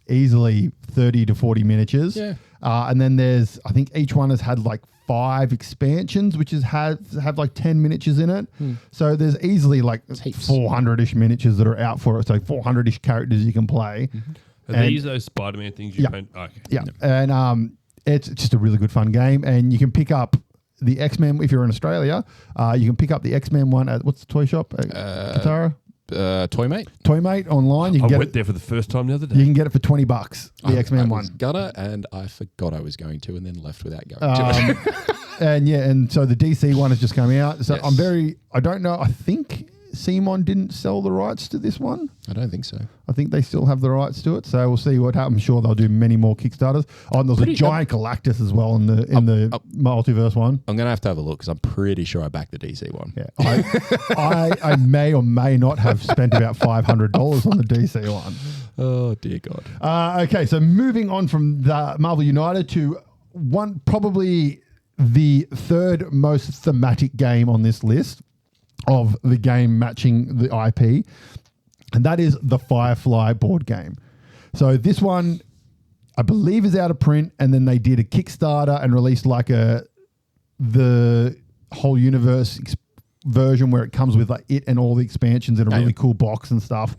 easily 30 to 40 miniatures. Yeah. And then I think each one has had like 5 expansions, which have like 10 miniatures in it. So there's easily like 400-ish miniatures that are out for it. So 400-ish characters you can play. Are these those Spider-Man things you paint? Okay. Yeah. And it's just a really good fun game. And you can pick up the X-Men, if you're in Australia, you can pick up the X-Men one at, what's the toy shop? Katara? Toymate online. You can went there for the first time the other day. You can get it for $20. The X-Men one. Gonna, and I forgot I was going to, and then left without going to it. And so the DC one has just come out. So yes. I don't know. I think Simon didn't sell the rights to this one. I don't think so. I think they still have the rights to it. So we'll see what happens. I'm sure they'll do many more Kickstarters. Oh, and there's a giant Galactus as well in the multiverse one. I'm going to have a look because I'm pretty sure I backed the DC one. Yeah, I may or may not have spent about $500 on the DC one. Oh, dear God. Okay, so moving on from the Marvel United to probably the 3rd most thematic game on this list of the game matching the IP, and that is the Firefly board game. So this one, I believe, is out of print, and then they did a Kickstarter and released like the whole universe version where it comes with like it and all the expansions in a really cool box and stuff.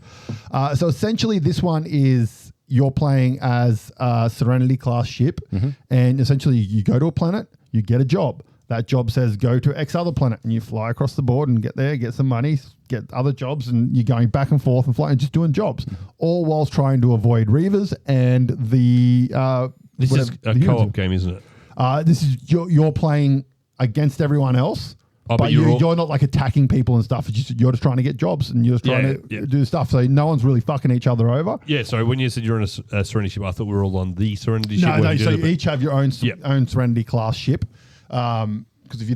So essentially, this one is you're playing as a Serenity class ship, and essentially you go to a planet, you get a job. That job says go to X other planet, and you fly across the board and get there, get some money, get other jobs, and you're going back and forth and flying, just doing jobs, all whilst trying to avoid Reavers and the. This is a co-op game, isn't it? This is you're playing against everyone else, but you're not like attacking people and stuff. You're just trying to get jobs and you're just trying to do stuff. So no one's really fucking each other over. Yeah. Sorry, when you said you're on a Serenity ship, I thought we were all on the Serenity ship. No. So you each have your own Serenity class ship. Because if you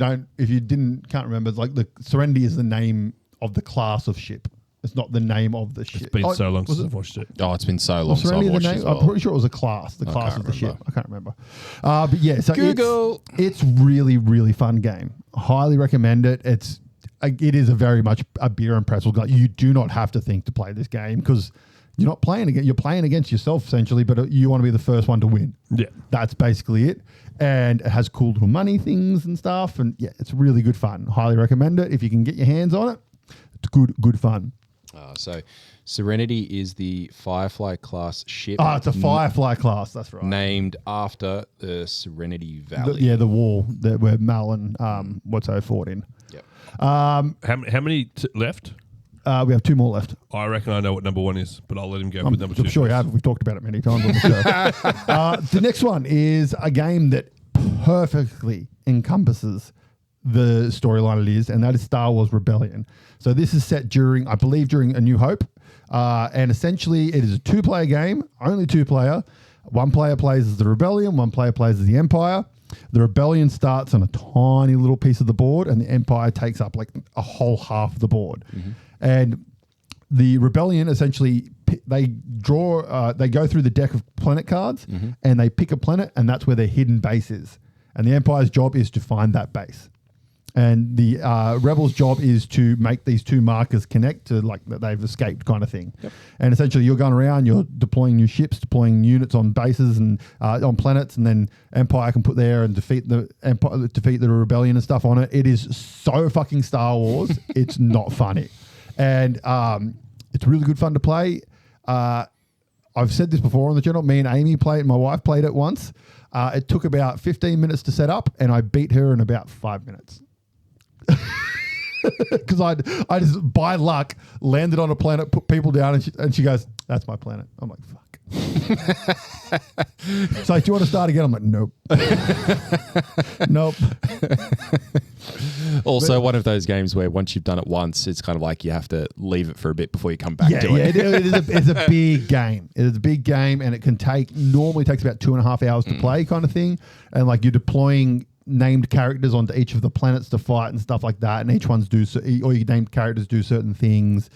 can't remember, like the Serenity is the name of the class of ship. It's not the name of the ship. It's been so long since I've watched it. Oh, it's been so long since I've watched it. I'm pretty sure it was a class. The class of the ship. I can't remember. But yeah, so Google. It's really, really fun game. Highly recommend it. It is a very much a beer and pretzel game. You do not have to think to play this game because you're not playing against. You're playing against yourself essentially, but you want to be the first one to win. Yeah, that's basically it. And it has cool little money things and stuff. And yeah, it's really good fun. Highly recommend it. If you can get your hands on it, it's good fun. So Serenity is the Firefly class ship. It's a Firefly class. That's right. Named after the Serenity Valley. The wall where Mal and Watto fought in. Yep. How many left? We have 2 more left. I reckon I know what number 1 is, but I'll let him go with number 2. I'm sure you have. We've talked about it many times on the show. The next one is a game that perfectly encompasses the storyline it is, and that is Star Wars Rebellion. So this is set during A New Hope, and essentially it is a 2-player game, only 2-player. 1 player plays as the Rebellion, 1 player plays as the Empire. The Rebellion starts on a tiny little piece of the board, and the Empire takes up like a whole half of the board. And the Rebellion essentially they go through the deck of planet cards, and they pick a planet, and that's where their hidden base is. And the Empire's job is to find that base. And the Rebels' job is to make these two markers connect to like that they've escaped kind of thing. Yep. And essentially you're going around, you're deploying new ships, deploying units on bases and on planets, and then Empire can put there and defeat the rebellion and stuff on it. It is so fucking Star Wars. It's not funny. And it's really good fun to play. I've said this before on the channel. Me and Amy played, my wife played it once. It took about 15 minutes to set up, and I beat her in about 5 minutes. Because I just, by luck, landed on a planet, put people down, and she goes, "That's my planet." I'm like, fuck. So, do you want to start again? I'm like, nope. Nope. Also, one of those games where once you've done it once, it's kind of like you have to leave it for a bit before you come back to it. It's a big game. It is a big game, and it can normally takes about 2.5 hours to play kind of thing. And like you're deploying named characters onto each of the planets to fight and stuff like that, and each one's or your named characters do certain things.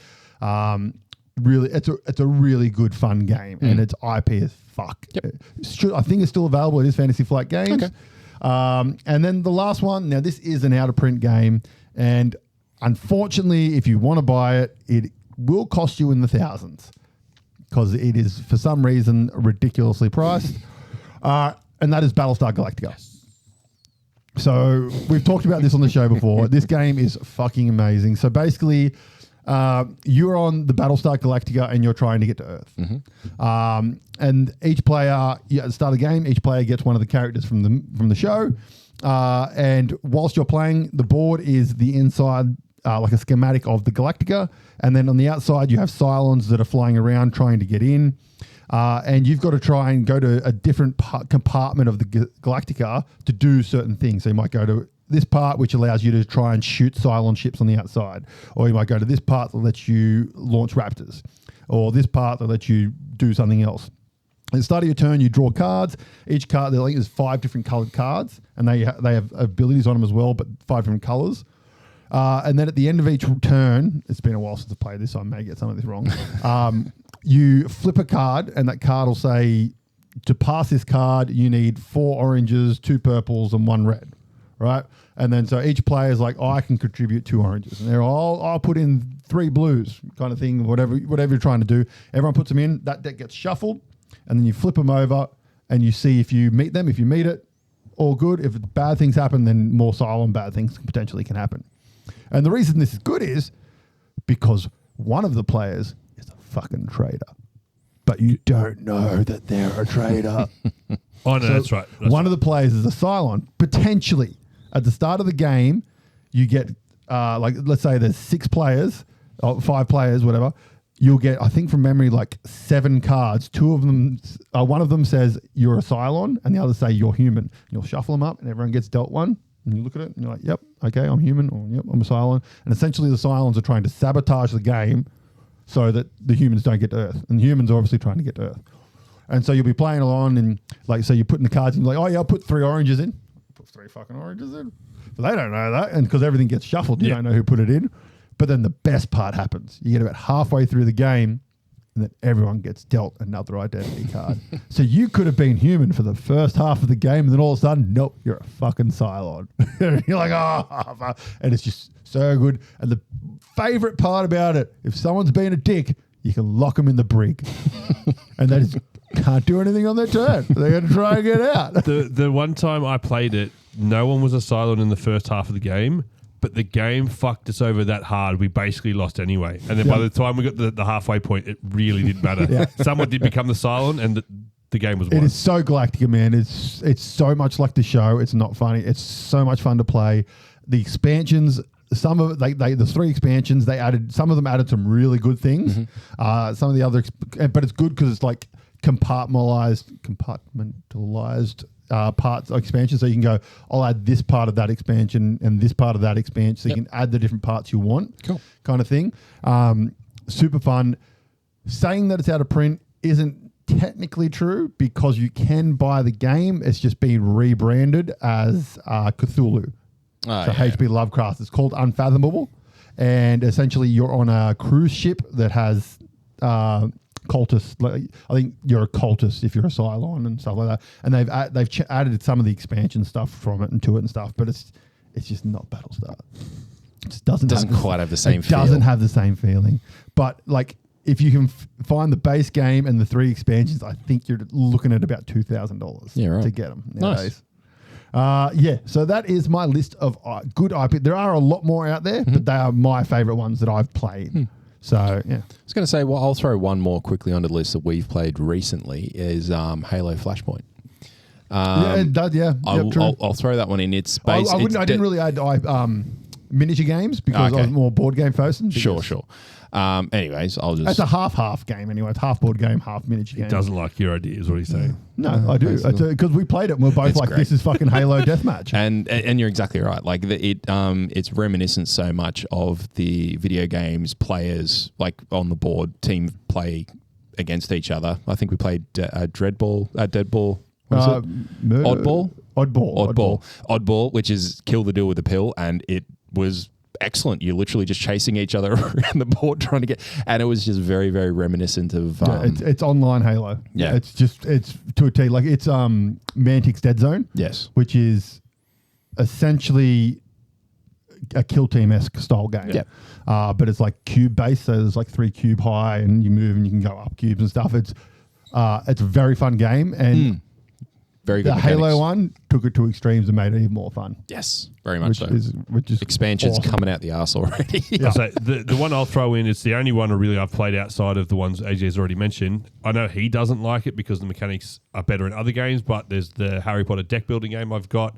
Really, it's a really good fun game, and its IP is fuck. Yep. I think it's still available. It is Fantasy Flight Games. Okay. And then the last one. Now this is an out of print game, and unfortunately, if you want to buy it, it will cost you in the thousands because it is for some reason ridiculously priced. And that is Battlestar Galactica. Yes. So we've talked about this on the show before. This game is fucking amazing. So basically, you're on the Battlestar Galactica and you're trying to get to Earth. Mm-hmm. And each player, at the start of the game, each player gets one of the characters from the show. And whilst you're playing, the board is the inside, like a schematic of the Galactica. And then on the outside, you have Cylons that are flying around trying to get in. And you've got to try and go to a different compartment of the Galactica to do certain things. So you might go to this part, which allows you to try and shoot Cylon ships on the outside. Or you might go to this part that lets you launch Raptors. Or this part that lets you do something else. At the start of your turn, you draw cards. Each card, I think there's 5 different colored cards. And they have abilities on them as well, but 5 different colors. And then at the end of each turn, it's been a while since I've played this, so I may get some of this wrong. You flip a card, and that card will say, to pass this card, you need 4 oranges, 2 purples, and 1 red, right? And then so each player is like, oh, I can contribute 2 oranges. And they're all, I'll put in 3 blues kind of thing, whatever you're trying to do. Everyone puts them in, that deck gets shuffled, and then you flip them over, and you see if you meet them. If you meet it, all good. If bad things happen, then more Cylon bad things potentially can happen. And the reason this is good is because one of the players is a fucking traitor. But you don't know that they're a traitor. Oh, no, that's right. One of the players is a Cylon. Potentially, at the start of the game, you get, like, let's say there's 6 players, or 5 players, whatever. You'll get, I think from memory, like 7 cards. 2 of them, one of them says you're a Cylon, and the others say you're human. And you'll shuffle them up, and everyone gets dealt one. And you look at it, and you're like, yep, okay, I'm human, or yep, I'm a Cylon. And essentially the Cylons are trying to sabotage the game so that the humans don't get to Earth. And the humans are obviously trying to get to Earth. And so you'll be playing along, and like, so you're putting the cards in, you're like, oh yeah, I'll put 3 oranges in. Put 3 fucking oranges in. But they don't know that. And because everything gets shuffled, you don't know who put it in. But then the best part happens. You get about halfway through the game, and then everyone gets dealt another identity card. So you could have been human for the first half of the game, and then all of a sudden, nope, you're a fucking Cylon. You're like, oh, and it's just so good. And the favorite part about it, if someone's being a dick, you can lock them in the brig. And they just can't do anything on their turn. They're going to try and get out. The one time I played it, no one was a Cylon in the first half of the game. But the game fucked us over that hard. We basically lost anyway. And then by the time we got the halfway point, it really didn't matter. Someone did become the Cylon, and the game was won. It is so Galactica, man. It's so much like the show. It's not funny. It's so much fun to play. The expansions, some of it, the 3 expansions, some of them added some really good things. Mm-hmm. Some of the other, but it's good because it's like compartmentalized parts of expansion. So you can go, I'll add this part of that expansion and this part of that expansion. So you can add the different parts you want. Cool. Kind of thing. Super fun. Saying that it's out of print isn't technically true because you can buy the game. It's just been rebranded as Cthulhu. H.P. Lovecraft. It's called Unfathomable. And essentially you're on a cruise ship that has cultist. Like, I think you're a cultist if you're a Cylon and stuff like that. And they've added some of the expansion stuff from it and to it and stuff, but it's just not Battlestar. It just doesn't quite have the same feel. Doesn't have the same feeling. But like, if you can find the base game and the 3 expansions, I think you're looking at about $2,000 to get them nowadays. Nice. So that is my list of good IP. There are a lot more out there, but they are my favorite ones that I've played. So, yeah. I was going to say, well, I'll throw one more quickly onto the list that we've played recently is Halo Flashpoint. It does, yeah. I'll throw that one in. It's based. I didn't really add miniature games because I was more board game focused. Sure. Anyways, I'll just... It's a half game anyway. It's half board game, half miniature game. He doesn't like your idea, is what he's saying. No, I do. Because we played it and we're both like, this is fucking Halo Deathmatch. And you're exactly right. Like, it's reminiscent so much of the video games players, like on the board, team play against each other. I think we played Deadball. What is it? Oddball, which is kill the deal with the pill, and it was excellent. You're literally just chasing each other around the board trying to get, and it was just very, very reminiscent of. It's online Halo. Yeah, it's to a T. Like it's Mantic's Dead Zone. Yes, which is essentially a Kill Team-esque style game. Yeah, but it's like cube based, so there's like 3 cube high, and you move and you can go up cubes and stuff. It's a very fun game and. Very good. The mechanics. Halo one took it to extremes and made it even more fun. Yes, very much which is expansions awesome. coming out the arse already. Yeah. So the one I'll throw in is the only one really I've played outside of the ones AJ's already mentioned. I know he doesn't like it because the mechanics are better in other games, but there's the Harry Potter deck building game I've got.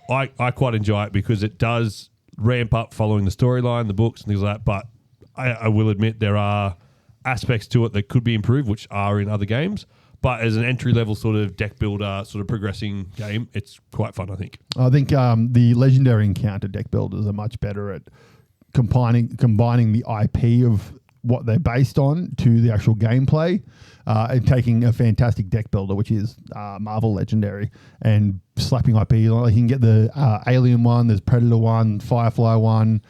I quite enjoy it because it does ramp up following the storyline, the books and things like that, but I will admit there are aspects to it that could be improved, which are in other games. But as an entry-level sort of deck builder, sort of progressing game, it's quite fun, I think. I think the Legendary Encounter deck builders are much better at combining the IP of what they're based on to the actual gameplay and taking a fantastic deck builder, which is Marvel Legendary, and slapping IP. Like you can get the Alien one, there's Predator one, Firefly one,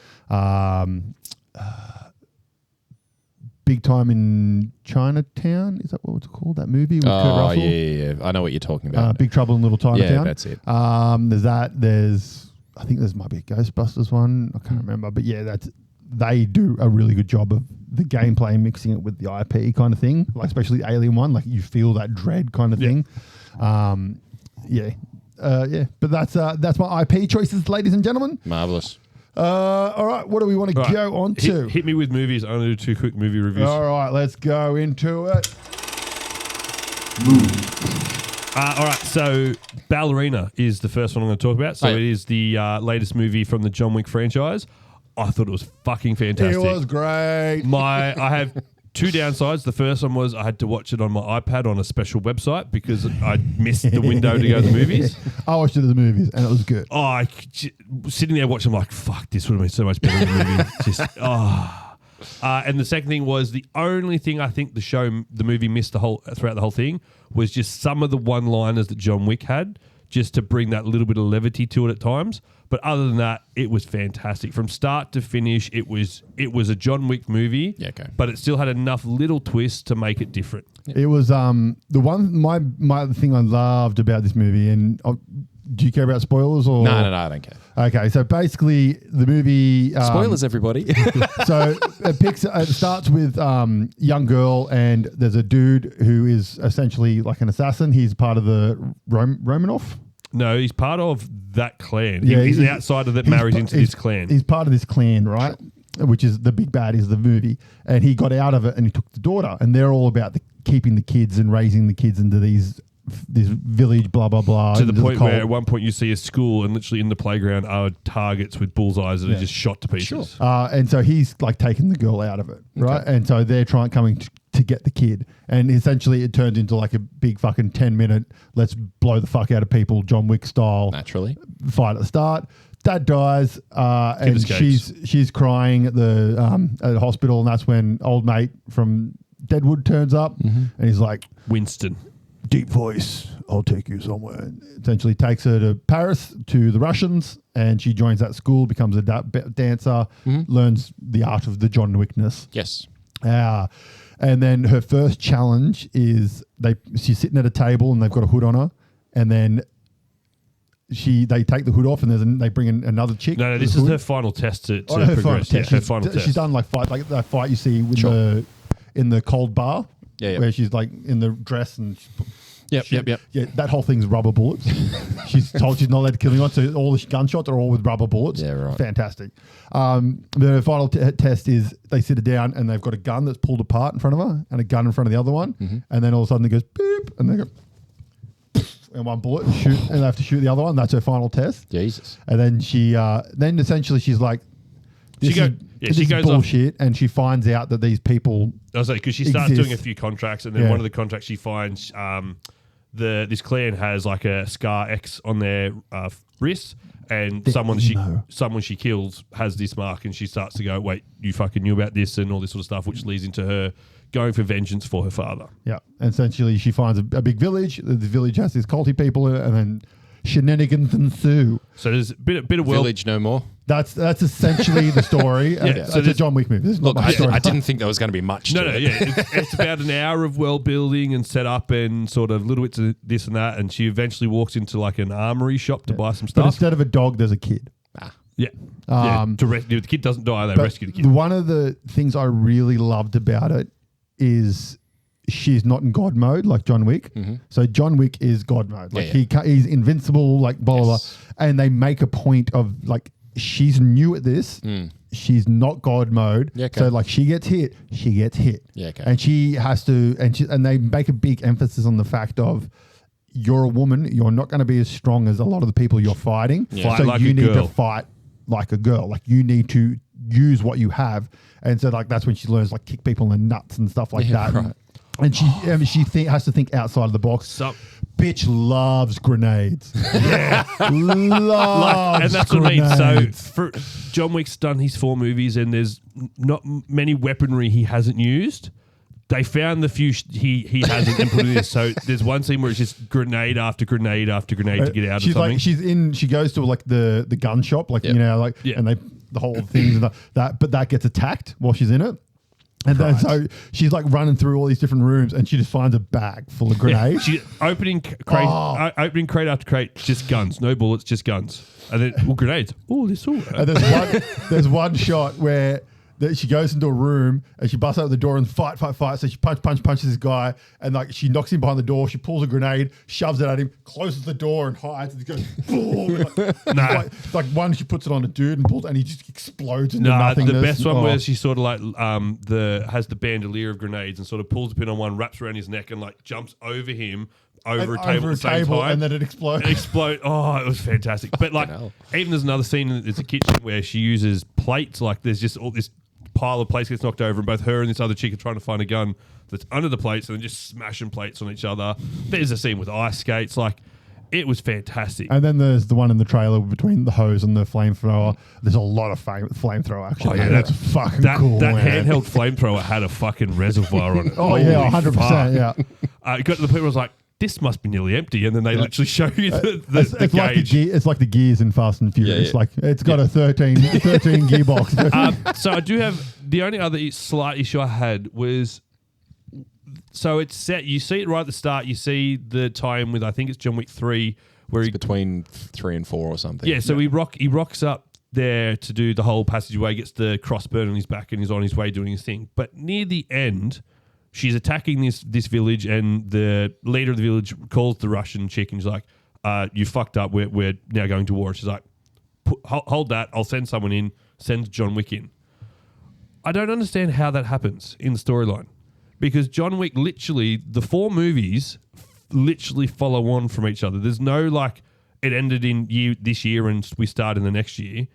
Big Time in Chinatown. Is that what it's called? That movie with Kurt Russell? Yeah. I know what you're talking about. Big Trouble in Little Chinatown. Yeah, that's it. There's that. I think there's might be a Ghostbusters one. I can't remember. But yeah, they do a really good job of the gameplay, mixing it with the IP kind of thing. Like especially the Alien one, like you feel that dread kind of thing. But that's my IP choices, ladies and gentlemen. Marvelous. All right, what do we want to go on to? Hit me with movies. I'm going to do 2 quick movie reviews. All right, let's go into it. All right, so Ballerina is the first one I'm going to talk about. So it is the latest movie from the John Wick franchise. I thought it was fucking fantastic. It was great. I have 2 downsides. The first one was I had to watch it on my iPad on a special website because I missed the window to go to the movies. I watched it at the movies and it was good. Sitting there watching, I'm like, fuck, this would have been so much better than the movie. And the second thing was the only thing I think the movie missed throughout the whole thing was just some of the one-liners that John Wick had, just to bring that little bit of levity to it at times. But other than that, it was fantastic. From start to finish, it was a John Wick movie. Yeah, okay. But it still had enough little twists to make it different. It was the one my thing I loved about this movie, and do you care about spoilers or No, I don't care. Okay, so basically the movie Spoilers, everybody. So it starts with young girl, and there's a dude who is essentially like an assassin. He's part of the Romanov. No, he's part of that clan. Yeah, he's the outsider that marries into this clan. He's part of this clan, right? Which is the big bad is the movie. And he got out of it and he took the daughter. And they're all about keeping the kids and raising the kids into this village, blah, blah, blah. To the point where at one point you see a school and literally in the playground are targets with bullseyes that are just shot to pieces. Sure. And so he's like taking the girl out of it, right? Okay. And so they're coming to get the kid. And essentially it turns into like a big fucking 10-minute, let's blow the fuck out of people, John Wick style. Naturally. Fight at the start. Dad dies, and she's crying at the hospital, and that's when old mate from Deadwood turns up, and he's like, Winston. Deep voice, I'll take you somewhere. And essentially takes her to Paris, to the Russians, and she joins that school, becomes a dancer, learns the art of the John Wickness. Yes. And then her first challenge is she's sitting at a table and they've got a hood on her, and then they take the hood off and they bring in another chick. No, this is her final test to progress. Her final test. She's done like that fight you see with in the cold bar, where she's like in the dress and. Yep. Yeah, that whole thing's rubber bullets. She's told she's not allowed to kill anyone, so all the gunshots are all with rubber bullets. Yeah, right. Fantastic. The final test is they sit her down and they've got a gun that's pulled apart in front of her and a gun in front of the other one, and then all of a sudden it goes beep, and they go and one bullet and shoot, and they have to shoot the other one. That's her final test. Jesus. And then then essentially she's like, this is bullshit, and she finds out that these people. I was like, because she starts doing a few contracts, and then one of the contracts she finds, this clan has like a scar X on their wrist, and someone she kills has this mark, and she starts to go, wait, you fucking knew about this and all this sort of stuff, which leads into her going for vengeance for her father. Yeah, and essentially she finds a big village. The village has these culty people, and then shenanigans ensue. So there's a bit of Village no more. That's essentially the story. So it's a John Wick movie. This is not my story. I didn't think there was going to be much. No, it's about an hour of world building and setup and sort of little bits of this and that. And she eventually walks into like an armory shop to buy some stuff. But instead of a dog, there's a kid. Yeah. The kid doesn't die. They rescue the kid. One of the things I really loved about it is she's not in God mode like John Wick. So John Wick is God mode. Like he's invincible, like blah, blah, blah. And they make a point of like, she's new at this. She's not God mode. Yeah, okay. So like she gets hit. Yeah, okay. And she has to, and they make a big emphasis on the fact of you're a woman. You're not going to be as strong as a lot of the people you're fighting. Yeah. Fight so like you a need girl. to fight like a girl. Like you need to use what you have. And so like that's when she learns like kick people in the nuts and stuff like that. Right. And she has to think outside of the box. Bitch loves grenades. Yeah. Loves and that's grenades. what I mean. So for John Wick's done his 4 movies and there's not many weaponry he hasn't used. They found the few he hasn't and put in this. So there's one scene where it's just grenade after grenade after grenade to get out of something. Like, she goes to like the gun shop, like, you know, like, and the whole things and that, but that gets attacked while she's in it. And then so she's like running through all these different rooms and she just finds a bag full of grenades. She's opening crate after crate, just guns, no bullets, just guns. And then, grenades. Oh, this all. And there's one shot where she goes into a room and she busts out the door and fight. So she punches this guy and like she knocks him behind the door. She pulls a grenade, shoves it at him, closes the door and hides. And it goes boom. It's like one, she puts it on a dude and pulls, and he just explodes into nothingness. The best one where she sort of like has the bandolier of grenades and sort of pulls the pin on one, wraps around his neck and like jumps over him. Over a table at the same time. And then it explodes. Oh, it was fantastic. But like, even there's another scene in the kitchen where she uses plates. Like there's just all this pile of plates gets knocked over and both her and this other chick are trying to find a gun that's under the plates and then just smashing plates on each other. There's a scene with ice skates. Like, it was fantastic. And then there's the one in the trailer between the hose and the flamethrower. There's a lot of flamethrower actually. That's fucking cool. That handheld flamethrower had a fucking reservoir on it. Oh, yeah, 100%. Yeah. It got to the point where I was like, this must be nearly empty, and then they literally show you the gauge. It's like the gears in Fast and Furious. Like it's got a 13 gearbox. So I do have the only other slight issue I had was, so it's set. You see it right at the start. You see the tie-in with, I think it's John Wick 3, where it's between 3 and 4 or something. Yeah. So he rocks up there to do the whole passageway, gets the crossburn on his back, and he's on his way doing his thing. But near the end, she's attacking this village, and the leader of the village calls the Russian chick and she's like, you fucked up. We're now going to war. She's like, hold that. I'll send someone in. Send John Wick in. I don't understand how that happens in the storyline, because John Wick literally, the 4 movies literally follow on from each other. There's no like, it ended in this year and we start in the next year.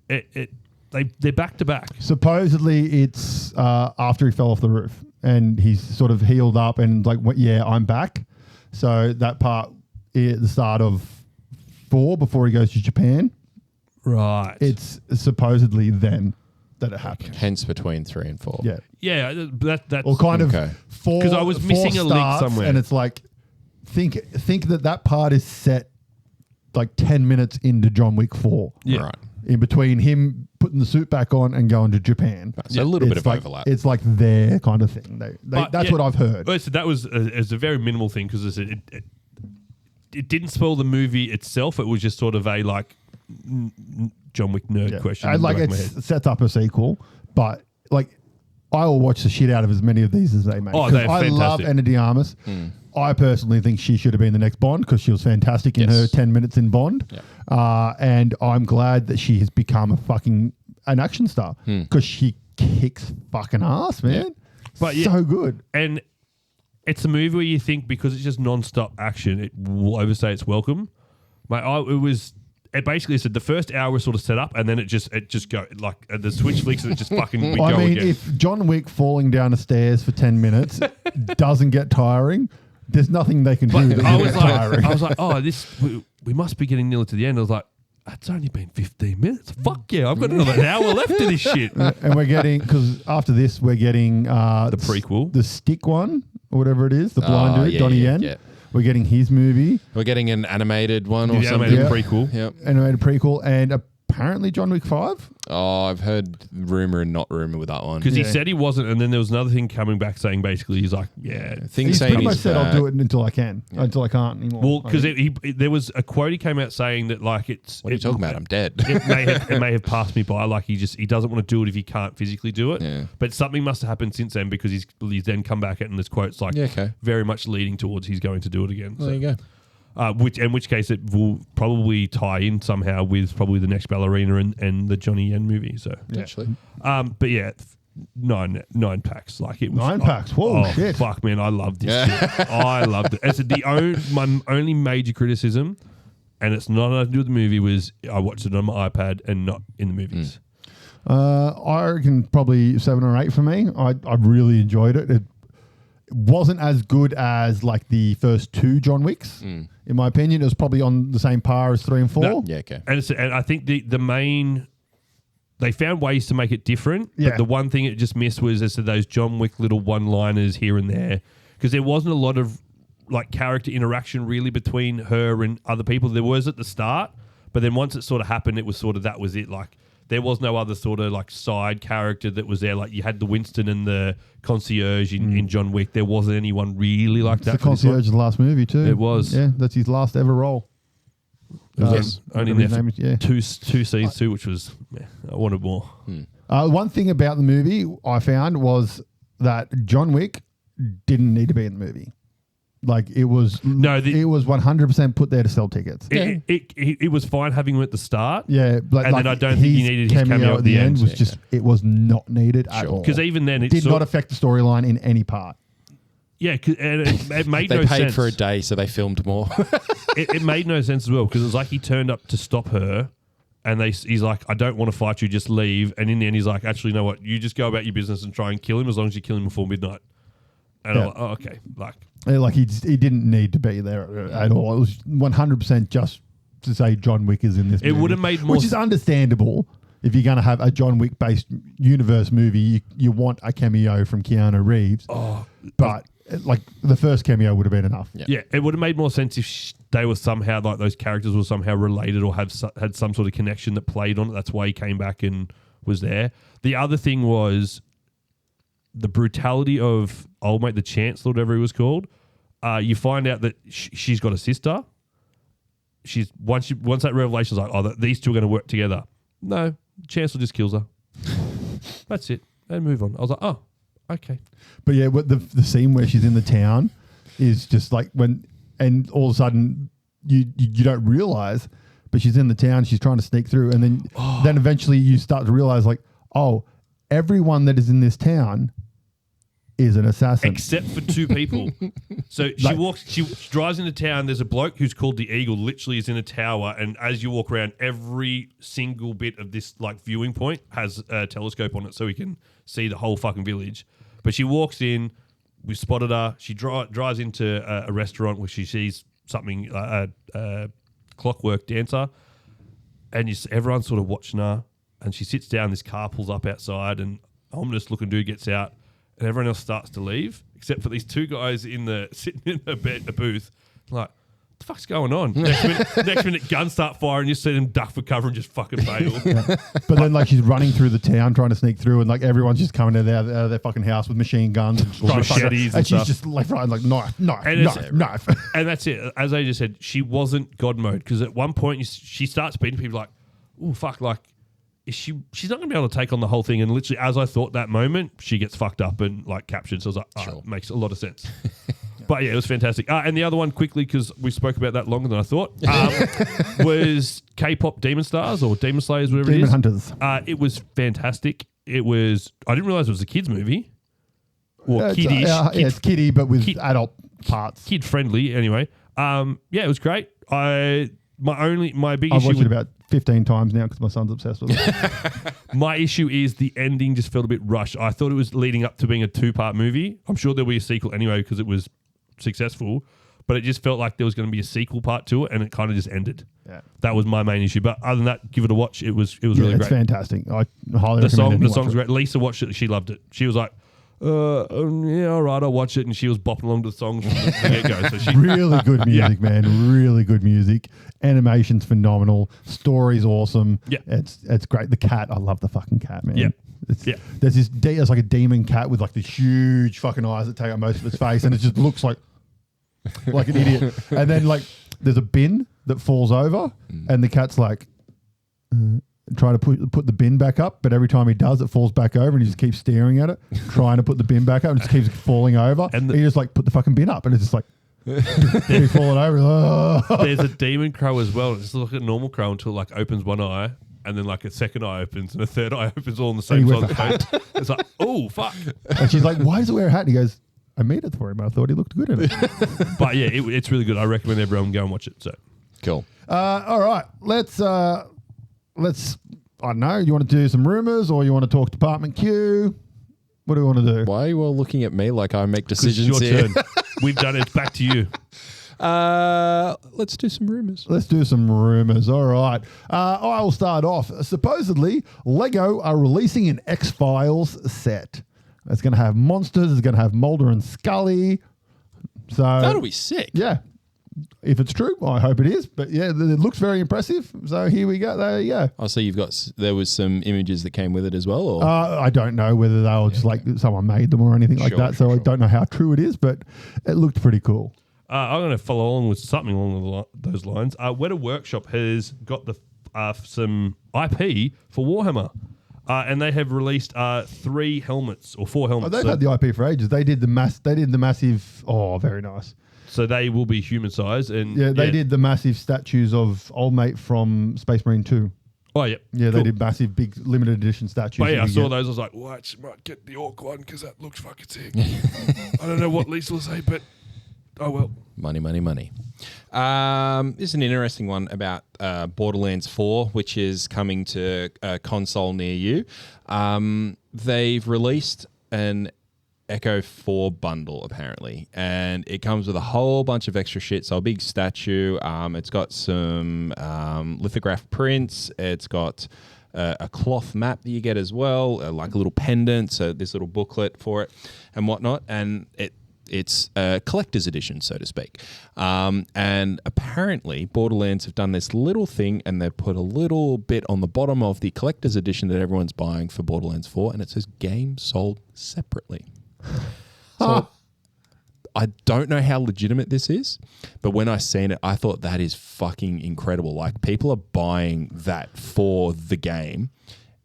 They're back to back. Supposedly it's after he fell off the roof. And he's sort of healed up and like, I'm back. So that part at the start of 4 before he goes to Japan. Right. It's supposedly then that it happened. Hence between 3 and 4. Yeah. Yeah. That's or kind of 4. Because I was missing a link somewhere. And it's like, think that part is set like 10 minutes into John Wick 4. Yeah. Right. In between him putting putting the suit back on and going to Japan. So a little bit It's of like, overlap. It's like their kind of thing. That's what I've heard. So that was it's a very minimal thing because it didn't spoil the movie itself. It was just sort of a like John Wick nerd question. And like it sets up a sequel, but like I will watch the shit out of as many of these as they make. Oh, they're I love fantastic. Ana de Armas. I personally think she should have been the next Bond because she was fantastic in her 10 minutes in Bond. And I'm glad that she has become an action star because she kicks fucking ass, man. But so good. And it's a movie where you think because it's just non-stop action, it will overstay its welcome. It basically said the first hour was sort of set up, and then it just go like the switch flicks and it just fucking we go again. If John Wick falling down the stairs for 10 minutes doesn't get tiring, there's nothing they can do. I was like, oh, we must be getting nearly to the end. I was like, it's only been 15 minutes. Fuck yeah, I've got another hour left of this shit. And we're getting, because after this, we're getting the prequel, the stick one, or whatever it is, the blind dude, Donnie Yen. Yeah. We're getting his movie. We're getting an animated one or the something. animated prequel. Yep. Animated prequel, and apparently John Wick 5. Oh, I've heard rumor and not rumor with that one. Because he said he wasn't, and then there was another thing coming back saying basically he's like, He's pretty much said I'll do it until I can, until I can't anymore. Well, because there was a quote he came out saying that like it's. What are you talking about? I'm dead. It may have passed me by. Like he doesn't want to do it if he can't physically do it. Yeah. But something must have happened since then because he's then come back and this quote's like very much leading towards he's going to do it again. There you go. In which case it will probably tie in somehow with probably the next Ballerina and the Johnny Yen movie. So Actually. but yeah, nine packs. Like it was 9 packs. Whoa, shit! Fuck man, I loved this shit. I loved it. It's my only major criticism, and it's not nothing to do with the movie. Was I watched it on my iPad and not in the movies. I reckon probably 7 or 8 for me. I really enjoyed it. It wasn't as good as like the first 2 John Wicks. In my opinion, it was probably on the same par as 3 and 4. No, yeah, okay. And I think the main they found ways to make it different. Yeah. But the one thing it just missed was as to those John Wick little one-liners here and there because there wasn't a lot of like character interaction really between her and other people. There was at the start, but then once it sort of happened, it was sort of that was it. Like there was no other sort of like side character that was there. Like you had the Winston and the concierge in John Wick. There wasn't anyone really like that. The concierge's last movie too. It was. Yeah, that's his last ever role. It was only in there for yeah. two scenes too, which was I wanted more. One thing about the movie I found was that John Wick didn't need to be in the movie. Like it was it was 100% put there to sell tickets. It was fine having him at the start. Yeah, and then I don't think you needed his cameo at the end. Was just it was not needed at all. Because even then, it did not affect the storyline in any part. Yeah, and it made they no sense. They paid for a day, so they filmed more. it made no sense as well because it was like he turned up to stop her, and he's like, "I don't want to fight you, just leave." And in the end, he's like, "Actually, you know what? You just go about your business and try and kill him as long as you kill him before midnight." And I'm like, "Oh, okay." Like he didn't need to be there at all. It was 100% just to say John Wick is in this movie. It would have made more which is understandable. If you're going to have a John Wick-based universe movie, you want a cameo from Keanu Reeves. But like the first cameo would have been enough. Yeah, it would have made more sense if they were somehow like those characters were somehow related or had some sort of connection that played on it. That's why he came back and was there. The other thing was the brutality of old mate the Chancellor, whatever he was called. You find out that she's got a sister. She's once that revelation's like, oh, these two are going to work together. No, Chancellor just kills her. That's it. And move on. I was like, oh, okay. But yeah, what the scene where she's in the town is just like and all of a sudden you don't realize, but she's in the town, she's trying to sneak through, and then eventually you start to realize like, oh, everyone that is in this town is an assassin. Except for 2 people. So she drives into town. There's a bloke who's called the Eagle, literally is in a tower. And as you walk around, every single bit of this like viewing point has a telescope on it so we can see the whole fucking village. But she walks in, we spotted her. She drives into a restaurant where she sees something, a clockwork dancer. And everyone's sort of watching her. And she sits down, this car pulls up outside and ominous looking dude gets out. And everyone else starts to leave, except for these 2 guys sitting in a booth. Like, the fuck's going on? Next minute, guns start firing. You see them duck for cover and just fucking bail. But then, like, she's running through the town trying to sneak through, and like everyone's just coming out of their fucking house with machine guns and trying to fuck her. machetes And and she's stuff. just left, right, like knife. And that's it. As I just said, she wasn't God mode because at one point she starts beating people like, oh fuck, like she's not going to be able to take on the whole thing. And literally, as I thought that moment, she gets fucked up and like captured. So I was like, Sure. it makes a lot of sense. But yeah, it was fantastic. And the other one, quickly, because we spoke about that longer than I thought, was K-pop Demon Stars or Demon Slayers, whatever Demon it is. Hunters. It was fantastic. I didn't realize it was a kids movie. Or It's, kiddish. it's kiddie, but with kid- adult parts. Kid friendly anyway. Yeah, it was great. My big I've issue watched it with about 15 times now because my son's obsessed with it. my issue is the ending just felt a bit rushed. I thought it was leading up to being a 2-part movie. I'm sure there'll be a sequel anyway because it was successful, but it just felt like there was going to be a sequel part to it, and it kind of just ended. Yeah. That was my main issue. But other than that, give it a watch. It was really It's great. fantastic. I highly The recommend it. song's great. Lisa watched it. She loved it. She was like, yeah, all right, I'll watch it. And she was bopping along to the songs from the get-go. So she, Really good music, man. Really good music. Animation's phenomenal. Story's awesome. Yeah. It's great. The cat, I love the fucking cat, man. Yeah. It's, Yeah. There's this, it's like a demon cat with like these huge fucking eyes that take up most of its face, and it just looks like an idiot. And then like there's a bin that falls over, and the cat's like trying to put the bin back up, but every time he does, it falls back over, and he just keeps staring at it, trying to put the bin back up, and it just keeps falling over. And he just like put the fucking bin up, and it's just like he's falling over. Oh. there's a demon crow as well. It's like a normal crow until it like opens one eye, and then like a second eye opens, and a third eye opens all on the same he side wears of the face. It's like, oh, fuck. And she's like, "Why does he wear a hat?" And he goes, "I made it for him. I thought he looked good in it." But yeah, it's really good. I recommend everyone go and watch it. So Cool. All right, let's. I don't know. You want to do some rumors, or you want to talk Department Q? What do we want to do? Why are you all looking at me like I make 'cause decisions it's your here? turn. We've done it. It's back to you. Let's do some rumors. Let's do some rumors. All right. I will start off. Supposedly, Lego are releasing an X-Files set. It's going to have monsters. It's going to have Mulder and Scully. So That'll be sick. yeah. If it's true, I hope it is. But yeah, it looks very impressive. So here we go. There you go. Oh, so there was some images that came with it as well, or I don't know whether they were just like someone made them or anything like that. So I don't know how true it is, but it looked pretty cool. I'm going to follow along with something along those lines. Weta Workshop has got some IP for Warhammer, and they have released 3 helmets or 4 helmets. They've had the IP for ages. They did the massive. Oh, very nice. So they will be human size, and Yeah, they did the massive statues of Old Mate from Space Marine 2. Oh yeah, Yeah, cool. they did massive, big, limited edition statues. But yeah, I you saw get. those. I was like, well, I might get the orc one because that looks fucking sick. I don't know what Lisa will say, but oh well. money. This is an interesting one about Borderlands 4, which is coming to a console near you. They've released an Echo 4 bundle, apparently, and it comes with a whole bunch of extra shit. So a big statue, it's got some lithograph prints, it's got a cloth map that you get as well, like a little pendant, so this little booklet for it and whatnot, and it's a collector's edition, so to speak. And apparently Borderlands have done this little thing, and they've put a little bit on the bottom of the collector's edition that everyone's buying for Borderlands 4, and it says game sold separately. So I don't know how legitimate this is, but when I seen it, I thought that is fucking incredible. Like, people are buying that for the game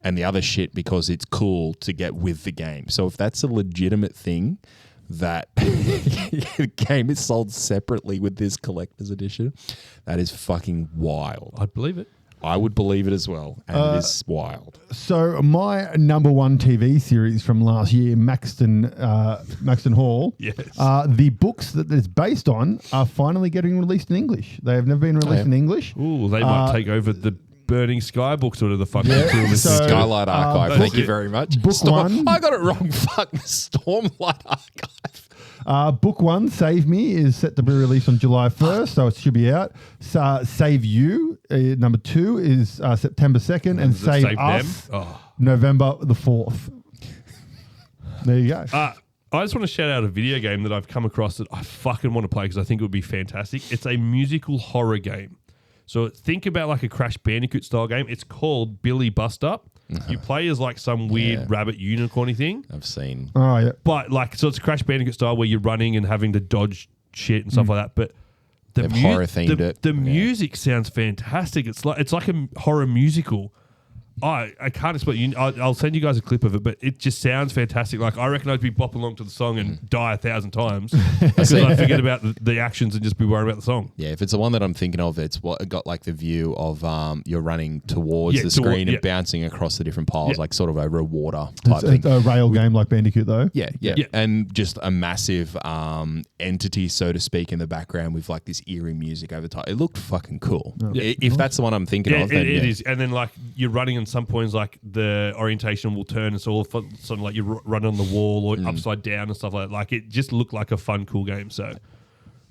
and the other shit because it's cool to get with the game. So if that's a legitimate thing, that the game is sold separately with this collector's edition, that is fucking wild. I'd believe it. I would believe it as well, and it is wild. So my number one TV series from last year, Maxton Hall. Yes. The books that it's based on are finally getting released in English. They have never been released in English. Ooh, they might take over the Burning Sky books or the fucking so- Skylight Archive, thank you book- very much. book one- I got it wrong. Fuck, the Stormlight Archive. Book 1, Save Me, is set to be released on July 1st, so it should be out. Save You, number 2, is September 2nd, and Does it Save save Us, them? Oh. November the 4th. There you go. I just want to shout out a video game that I've come across that I fucking want to play because I think it would be fantastic. It's a musical horror game. So think about like a Crash Bandicoot style game. It's called Billy Bust Up. You play as like some weird rabbit unicorny thing. I've seen. Oh, yeah. But like, so it's Crash Bandicoot style where you're running and having to dodge shit and stuff like that. But They've horror themed it. The music sounds fantastic. It's like a horror musical. I can't explain. I'll send you guys a clip of it, but it just sounds fantastic. Like I reckon I'd be bopping along to the song and die 1,000 times because I forget about the actions and just be worried about the song. Yeah, if it's the one that I'm thinking of, it's what got like the view of you're running towards the screen and bouncing across the different piles, like sort of over a water type thing. A rail game like Bandicoot, though. Yeah, and just a massive entity, so to speak, in the background with like this eerie music over top. It looked fucking cool. If that's the one I'm thinking of, then it is. And then like you're running and some points like the orientation will turn and so all of a sudden like you run on the wall or upside down and stuff like that. Like it just looked like a fun, cool game. So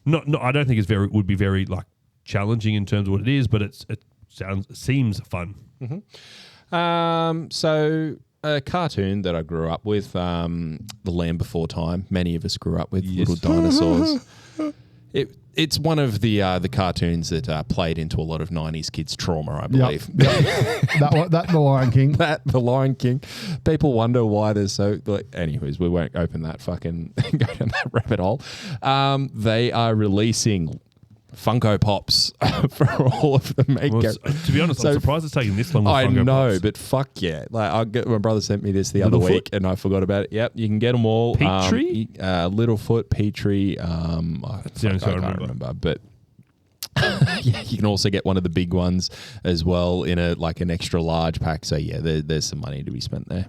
not I don't think would be very like challenging in terms of what it is, but it seems fun. So a cartoon that I grew up with, The Land Before Time. Many of us grew up with little dinosaurs. It's one of the cartoons that played into a lot of 90s kids' trauma, I believe. That The Lion King. The Lion King. People wonder why there's so... anyways, we won't open that fucking... go down that rabbit hole. They are releasing Funko Pops for all of the makeup. To be honest, I'm surprised it's taking this long. With I Funko know, Pops. but fuck yeah! Like my brother sent me this the other week, and I forgot about it. Yep, you can get them all. Petrie, Littlefoot, Petrie. I can't remember, but yeah, you can also get one of the big ones as well in an extra large pack. So yeah, there's some money to be spent there.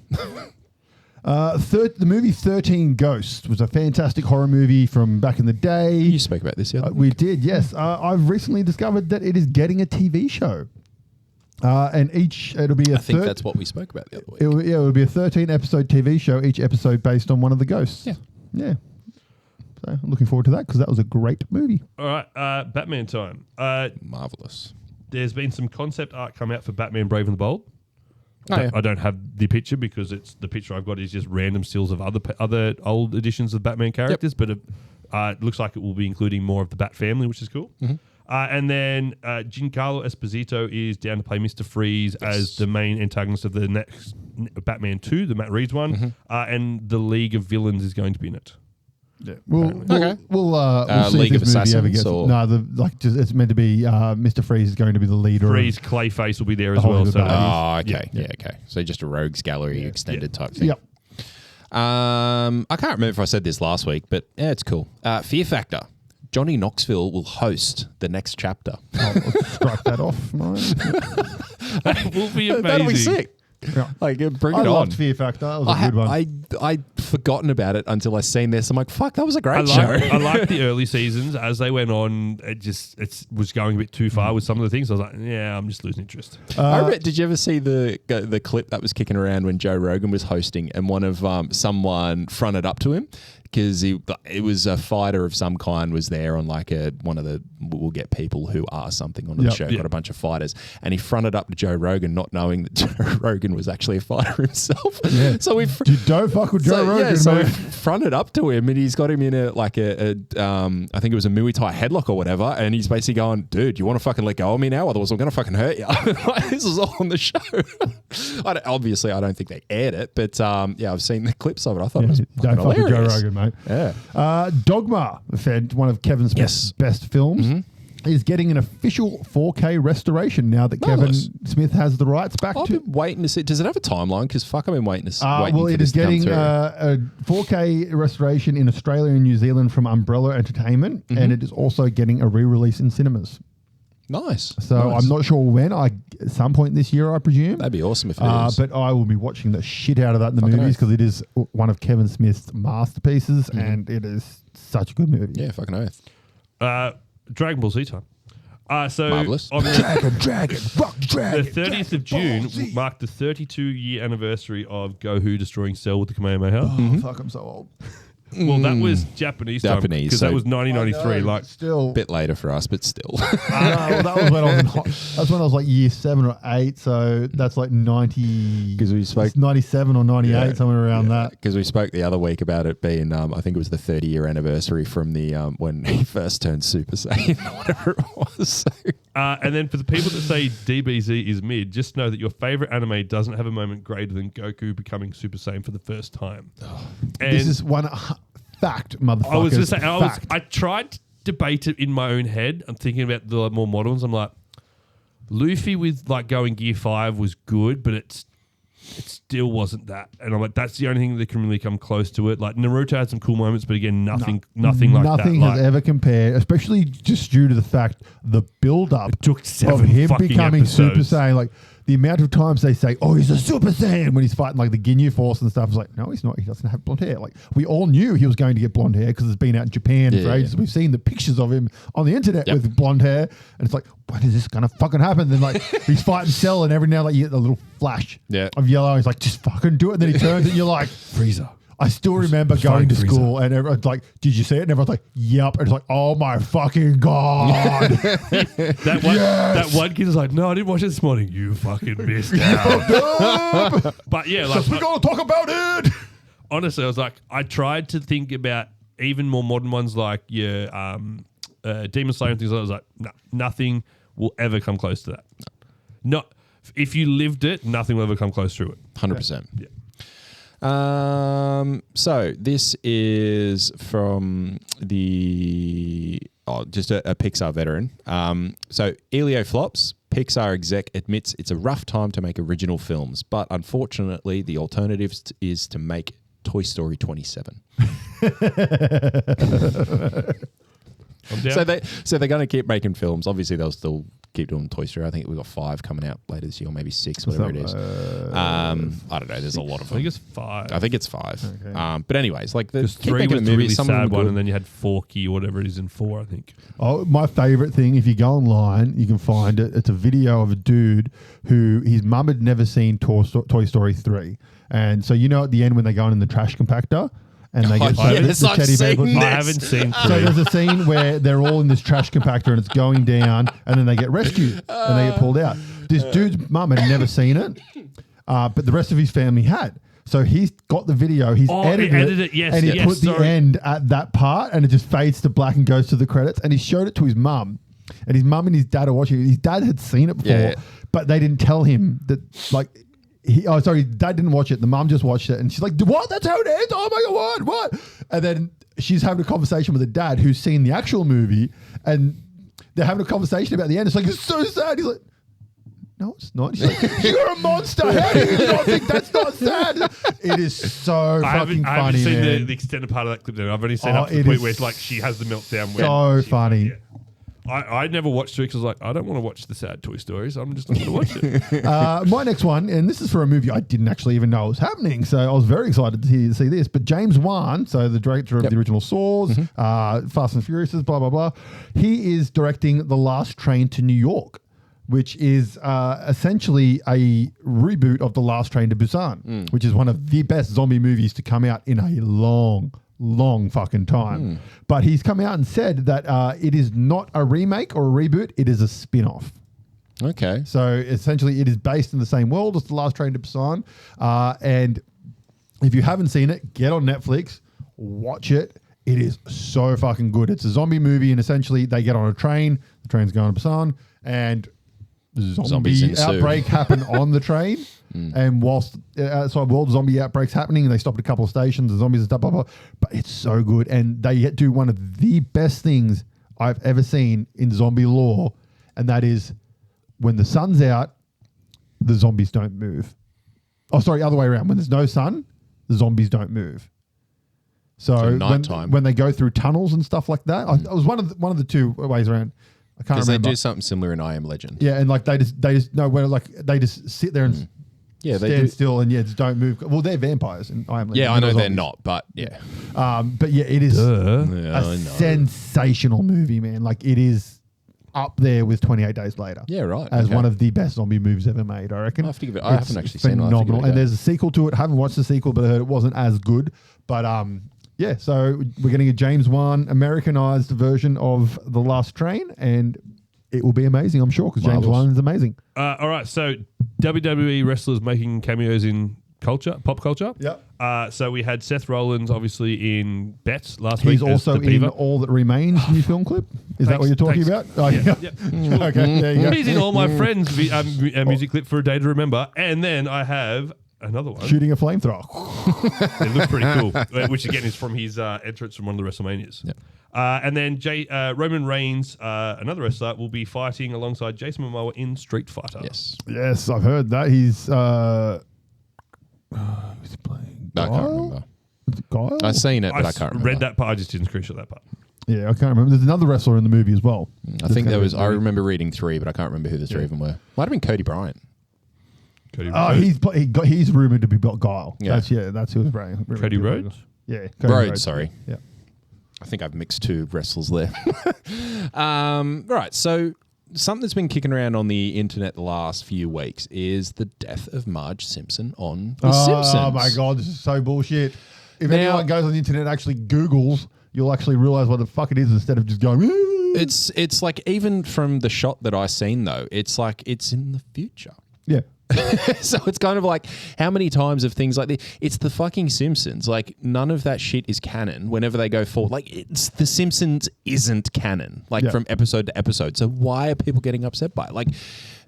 The movie 13 Ghosts was a fantastic horror movie from back in the day. You spoke about this the other week. We did, yes. I've recently discovered that it is getting a TV show. And it'll be I think that's what we spoke about the other week. It'll be a 13-episode TV show, each episode based on one of the ghosts. Yeah. So I'm looking forward to that because that was a great movie. All right, Batman time. Marvelous. There's been some concept art come out for Batman Brave and the Bold. Yeah. I don't have the picture because it's the picture I've got is just random stills of other old editions of Batman characters, but it looks like it will be including more of the Bat family, which is cool. And then Giancarlo Esposito is down to play Mr. Freeze as the main antagonist of the next Batman 2, the Matt Reeves one, and the League of Villains is going to be in it. Yeah. We'll see League if of this movie ever Assassins gets. or it's meant to be Mr. Freeze is going to be the leader. Freeze Clayface will be there as well. Hollywood So okay. Yeah, okay. So just a Rogues Gallery extended type thing. Yep. I can't remember if I said this last week, but yeah, it's cool. Fear Factor. Johnny Knoxville will host the next chapter. I'll strike that off mine. that will be amazing. That'll be sick. Yeah. Bring it I on. loved Fear Factor. That was a good one. I'd forgotten about it until I seen this. I'm like, fuck, that was a great show. I liked the early seasons. As they went on, it was going a bit too far with some of the things. I was like, yeah, I'm just losing interest. Did you ever see the clip that was kicking around when Joe Rogan was hosting and one of someone fronted up to him? Because it was a fighter of some kind was there on like one of the we'll get people who are something onto the show, got a bunch of fighters, and he fronted up to Joe Rogan not knowing that Joe Rogan was actually a fighter himself. Yeah. So we don't fuck with Joe Rogan. Yeah, so we fronted up to him and he's got him in a I think it was a Muay Thai headlock or whatever, and he's basically going, dude, you want to fucking let go of me now? Otherwise I'm going to fucking hurt you. This is all on the show. Obviously I don't think they aired it, but I've seen the clips of it. I thought it was don't fuck with Joe Rogan, mate. Yeah. Dogma, one of Kevin Smith's best films, is getting an official 4K restoration now that Kevin Smith has the rights back I've to. been waiting to see. Does it have a timeline? Because fuck, I've been waiting to well, it is getting a 4K restoration in Australia and New Zealand from Umbrella Entertainment, and it is also getting a re-release in cinemas. Nice. So I'm not sure when. At some point this year, I presume. That'd be awesome if it is. But I will be watching the shit out of that in the movies because it is one of Kevin Smith's masterpieces, and it is such a good movie. Yeah, fucking oath. Dragon Ball Z time. Marvelous. Dragon, fuck dragon. The 30th of June will mark the 32-year anniversary of Goku destroying Cell with the Kamehameha. Fuck, I'm so old. Well, that was Japanese time Japanese, because so- that was 1993. I know, Like, still, Bit later for us, but still. well, that was when I was in that's when I was like year 7 or 8. So that's like 90. 'Cause we spoke- 97 or 98, Yeah. somewhere around that. Because we spoke the other week about it being, I think it was the 30-year anniversary from the when he first turned Super Saiyan or whatever it was. So. and then for the people that say DBZ is mid, just know that your favorite anime doesn't have a moment greater than Goku becoming Super Saiyan for the first time. And This is one fact, motherfucker. I was going to say, I tried to debate it in my own head. I'm thinking about the more modern ones. I'm like, Luffy with like going Gear 5 was good, but it still wasn't that. And I'm like, that's the only thing that can really come close to it. Like Naruto had some cool moments, but again, nothing like that. Nothing has ever compared, especially just due to the fact the build-up took 7 of him fucking becoming Super episodes. Saiyan. Like the amount of times they say, "Oh, he's a Super Saiyan" when he's fighting like the Ginyu Force and stuff. It's like, no, he's not. He doesn't have blonde hair. Like we all knew he was going to get blonde hair because it's been out in Japan for ages. We've seen the pictures of him on the internet with blonde hair, and it's like, when is this gonna fucking happen? Then like he's fighting Cell, and every now and like you get a little flash of yellow. He's like, just fucking do it. And then he turns, and you're like, Frieza. I still remember going to school and everyone's like, did you see it? And everyone's like, yep. And it's like, oh my fucking God. That one kid is like, no, I didn't watch it this morning. You fucking missed out. But yeah, like, we gotta talk about it. honestly, I was like, I tried to think about even more modern ones like your Demon Slayer and things like that. I was like, no, nothing will ever come close to that. Not if you lived it, nothing will ever come close to it. 100%. Yeah. So this is from just a Pixar veteran. So Elio flops. Pixar exec admits it's a rough time to make original films, but unfortunately, the alternative is to make Toy Story 27. So they're going to keep making films. Obviously, they'll still keep doing Toy Story. I think we've got 5 coming out later this year, or maybe 6, whatever it is. I don't know. There's a lot of them. I think it's 5. I think it's 5. Okay. But anyways, like the Because keep 3 making was the the movies. really Some of them sad are one, good. and then you had Forky or whatever it is in 4, I think. Oh, my favorite thing, if you go online, you can find it. It's a video of a dude who his mum had never seen Toy Story 3. And so, you know, at the end when they go in the trash compactor and they get the teddy bear puts- I haven't seen 3. So there's a scene where they're all in this trash compactor and it's going down and then they get rescued and they get pulled out. This dude's mum had never seen it, but the rest of his family had. So he's got the video, he's edited it, yes, and he yes, put the sorry. end at that part and it just fades to black and goes to the credits. And he showed it to his mum. And his mum and his dad are watching it. His dad had seen it before, but they didn't tell him that, like, dad didn't watch it. The mum just watched it. And she's like, what? That's how it ends? Oh my God, what? And then she's having a conversation with the dad who's seen the actual movie. And they're having a conversation about the end. It's like, it's so sad. He's like, no, it's not. She's like, you're a monster. How do you not think that's not sad? It is so fucking funny, I haven't seen man. the extended part of that clip there. I've only seen up to the it point is where it's like she has the meltdown. so funny. I never watched it because I was like, I don't want to watch the sad Toy Stories. I'm just not going to watch it. My next one, and this is for a movie I didn't actually even know was happening, so I was very excited to see this. But James Wan, so the director of the original Saws, Fast and Furious, blah, blah, blah, he is directing The Last Train to New York, which is essentially a reboot of The Last Train to Busan, which is one of the best zombie movies to come out in a long fucking time. But he's come out and said that it is not a remake or a reboot, it is a spin-off. Okay. So essentially it is based in the same world as The Last Train to Busan. And if you haven't seen it, get on Netflix, watch it. It is so fucking good. It's a zombie movie and essentially they get on a train, the train's going to Busan, and Zombies zombie ensue. outbreak happen on the train. And whilst outside world zombie outbreaks happening, they stop at a couple of stations, the zombies and stuff, blah, blah. But it's so good. And they do one of the best things I've ever seen in zombie lore. And that is when the sun's out, the zombies don't move. Oh, sorry, other way around. When there's no sun, the zombies don't move. So nighttime. when they go through tunnels and stuff like that, it was one of the two ways around. I can't Because they remember. do something similar in I Am Legend. Yeah, and like they just they just sit there and Yeah, they stand do. still and just don't move. Well, they're vampires, and I am. Yeah, I know they're not, but yeah. But yeah, it is Yeah, a I know. sensational movie, man. Like it is up there with 28 Days Later. Yeah, right. As Okay. one of the best zombie movies ever made, I reckon. I'll have to give it- I haven't It's actually seen it. I'll have to give it a phenomenal. go. And there's a sequel to it. I haven't watched the sequel, but I heard it wasn't as good. But yeah, so we're getting a James Wan Americanized version of The Last Train, and it will be amazing, I'm sure, because James Wan is amazing. All right, so WWE wrestlers making cameos in pop culture. Yep. So we had Seth Rollins, obviously, in Bets last week. He's also in All That Remains new film clip. Is that what you're talking about? Oh, yeah. Okay, there you go. He's in All My Friends music clip for A Day to Remember. And then I have another one. Shooting a flamethrower. It looks pretty cool, which again is from his entrance from one of the WrestleManias. Yep. And then Roman Reigns, another wrestler, will be fighting alongside Jason Momoa in Street Fighter. Yes. Yes, I've heard that. He's who's he playing? I can't remember. Is it Guile? I've seen it, but I can't remember. Read that part. I just didn't screenshot that part. Yeah, I can't remember. There's another wrestler in the movie as well. I think there was. I remember reading 3, but I can't remember who the 3 of them were. Might have been Cody Bryant. He's rumored to be Guile. Yeah. That's who was playing. Cody Rhodes? Yeah, Rhodes, sorry. Yeah. I think I've mixed 2 wrestlers there. Right, so something that's been kicking around on the internet the last few weeks is the death of Marge Simpson on The Simpsons. Oh my God, this is so bullshit. If anyone goes on the internet and actually Googles, you'll actually realize what the fuck it is instead of just going, It's like, even from the shot that I seen though, it's like it's in the future. Yeah. So it's kind of like, how many times of things like this? It's the fucking Simpsons. Like, none of that shit is canon whenever they go forward. Like, it's the Simpsons isn't canon, like from episode to episode. So why are people getting upset by it? Like,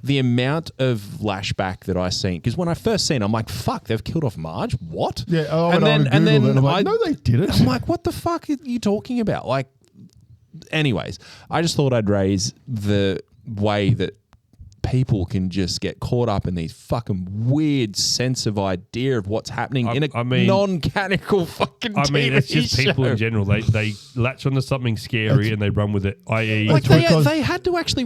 the amount of flashback that I seen, because when I first seen it, I'm like, fuck, they've killed off Marge? What? Yeah. Oh, and then I'm like, no, they didn't. I'm like, what the fuck are you talking about? Like, anyways, I just thought I'd raise the way that people can just get caught up in these fucking weird sense of idea of what's happening in a non-canonical fucking TV it's just show. people in general. They latch onto something scary and they run with it. I.e., like they had to actually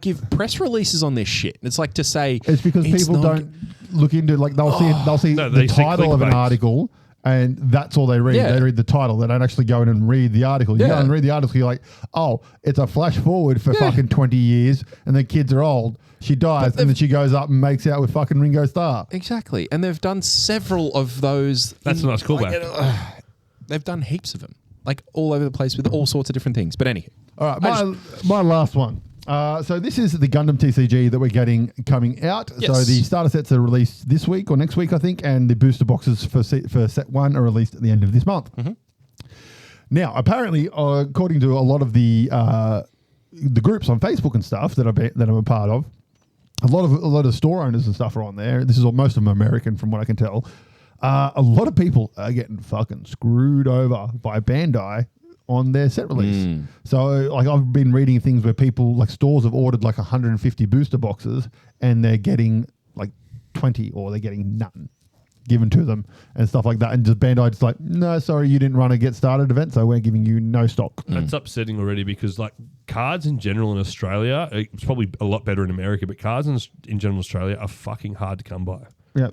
give press releases on this shit. It's like to say it's because people don't look into they'll see the title of an article. And that's all they read. Yeah. They read the title. They don't actually go in and read the article. You go and read the article, you're like, oh, it's a flash forward for fucking 20 years, and the kids are old. She dies, and then she goes up and makes out with fucking Ringo Starr. Exactly. And they've done several of those. That's a nice callback. They've done heaps of them, like all over the place with all sorts of different things. But anyway. All right, my last one. So this is the Gundam TCG that we're getting coming out. Yes. So the starter sets are released this week or next week, I think, and the booster boxes for set 1 are released at the end of this month. Mm-hmm. Now, apparently, according to a lot of the groups on Facebook and stuff that I'm a part of, a lot of store owners and stuff are on there. This is most of them American, from what I can tell. A lot of people are getting fucking screwed over by Bandai on their set release. So I've been reading things where people, stores have ordered 150 booster boxes and they're getting 20 or they're getting none given to them and stuff like that. And just Bandai just no, sorry, you didn't run a get started event, so we're giving you no stock. That's upsetting already, because cards in general in Australia, it's probably a lot better in America, but cards in general in Australia are fucking hard to come by. Yeah.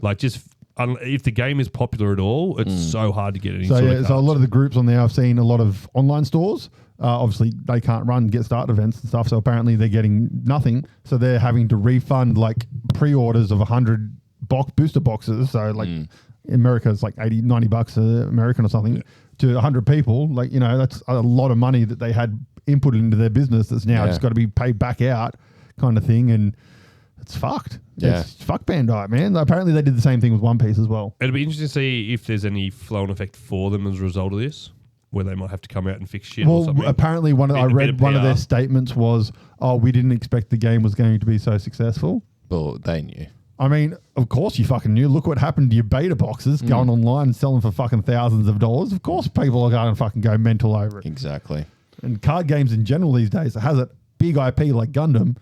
If the game is popular at all, it's so hard to get any So a lot of the groups on there, I've seen a lot of online stores. Obviously, they can't run get start events and stuff, so apparently they're getting nothing. So they're having to refund pre-orders of 100 booster boxes. So in America, it's $80, $90 American or something to 100 people. That's a lot of money that they had inputted into their business that's now just got to be paid back out, kind of thing. And it's fucked. Yeah. It's fuck Bandai, man. Apparently they did the same thing with One Piece as well. It'll be interesting to see if there's any flow-on effect for them as a result of this, where they might have to come out and fix shit or something. Apparently I read one of their statements was, we didn't expect the game was going to be so successful. Well, they knew. I mean, of course you fucking knew. Look what happened to your beta boxes going online and selling for fucking thousands of dollars. Of course people are going to fucking go mental over it. Exactly. And card games in general these days, it has a big IP like Gundam,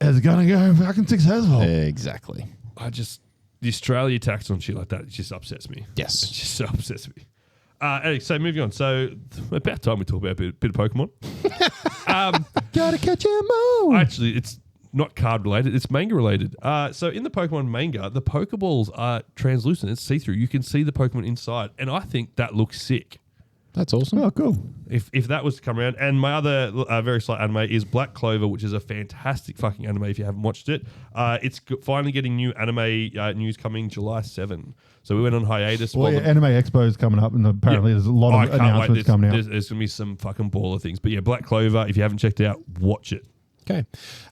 is going to go fucking successful. Exactly. The Australia tax on shit like that, it just upsets me. Yes. It just so upsets me. Anyway, so moving on. So about time we talk about a bit of Pokemon. Gotta catch 'em all. Actually, it's not card related, it's manga related. So in the Pokemon manga, the Pokeballs are translucent, it's see-through. You can see the Pokemon inside, and I think that looks sick. That's awesome. Oh, cool. If that was to come around. And my other very slight anime is Black Clover, which is a fantastic fucking anime if you haven't watched it. It's finally getting new anime news coming July 7. So we went on hiatus. Well, yeah, Anime Expo is coming up, and apparently there's a lot of announcements coming out. There's going to be some fucking baller things. But yeah, Black Clover, if you haven't checked it out, watch it. Okay.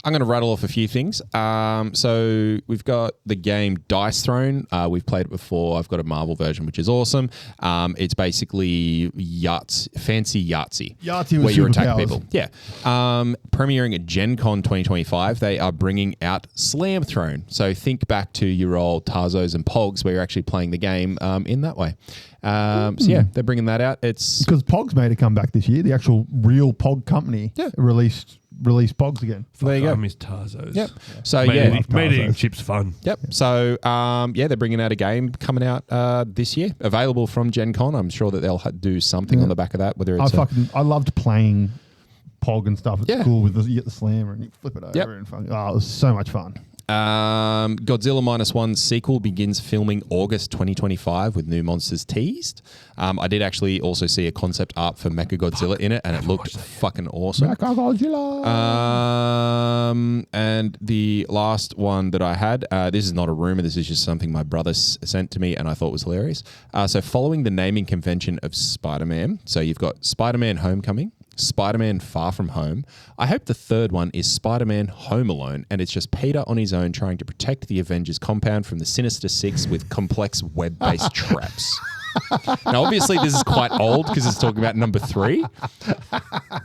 I'm going to rattle off a few things. So we've got the game Dice Throne. We've played it before. I've got a Marvel version, which is awesome. It's basically fancy Yahtzee. Yahtzee with where you attack superpowers. people. Yeah. Premiering at Gen Con 2025, they are bringing out Slam Throne. So think back to your old Tarzos and Pogs where you're actually playing the game in that way. So yeah, they're bringing that out. It's because Pogs made a comeback this year. The actual real Pog company released Pogs again. there you go. I miss Tarzos. Yep. So Made eating chips fun. Yep. So they're bringing out a game coming out this year, available from Gen Con. I'm sure that they'll do something on the back of that. Whether it's I loved playing Pog and stuff at school with you get the slammer and you flip it over and fun. Oh, it was so much fun. Godzilla -1 sequel begins filming August 2025 with new monsters teased. I did actually also see a concept art for Mechagodzilla in it, and it looked fucking awesome. Mechagodzilla. And the last one that I had, this is not a rumor, this is just something my brother sent to me and I thought was hilarious. So following the naming convention of Spider-Man, so you've got Spider-Man Homecoming, Spider-Man Far From Home. I hope the third one is Spider-Man Home Alone, and it's just Peter on his own trying to protect the Avengers compound from the Sinister Six with complex web-based traps. Now, obviously, this is quite old because it's talking about number 3,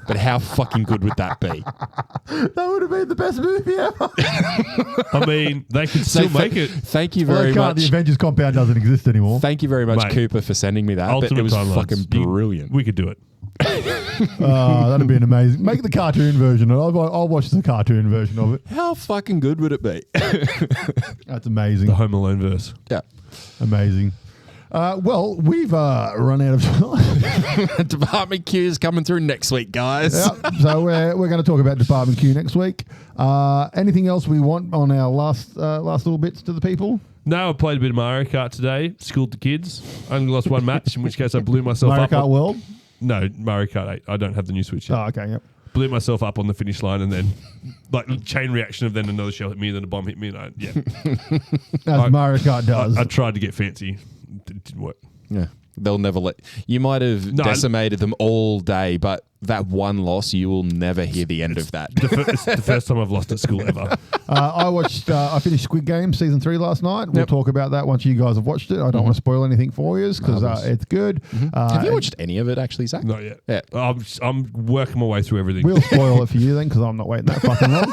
but how fucking good would that be? That would have been the best movie ever. I mean, they could still make it. Thank you very much. The Avengers compound doesn't exist anymore. Thank you very much, Mate. Cooper, for sending me that. But it was Timelines. fucking brilliant. We could do it. That'd be an amazing. Make the cartoon version. I'll watch the cartoon version of it. How fucking good would it be? That's amazing. The Home Alone verse. Yeah. Amazing. Well, we've run out of time. Department Q is coming through next week, guys. Yep. So we're going to talk about Department Q next week. Anything else we want on our last little bits to the people? No, I played a bit of Mario Kart today. Schooled the kids. I only lost one match, in which case I blew myself Mario up. Kart World? No, Mario Kart 8. I don't have the new Switch yet. Oh, okay, yep. Blew myself up on the finish line, and then chain reaction of then another shell hit me, and then a bomb hit me, and As Mario Kart does. I tried to get fancy. It didn't work. Yeah. They'll never let you might have decimated them all day, but that one loss, you will never hear the end of that. It's the first time I've lost at school ever. I finished Squid Game Season 3 last night. We'll talk about that once you guys have watched it. I don't want to spoil anything for you because it's good. Have you watched any of it, actually, Zach? Not yet. Yeah. I'm working my way through everything. We'll spoil it for you then because I'm not waiting that fucking long.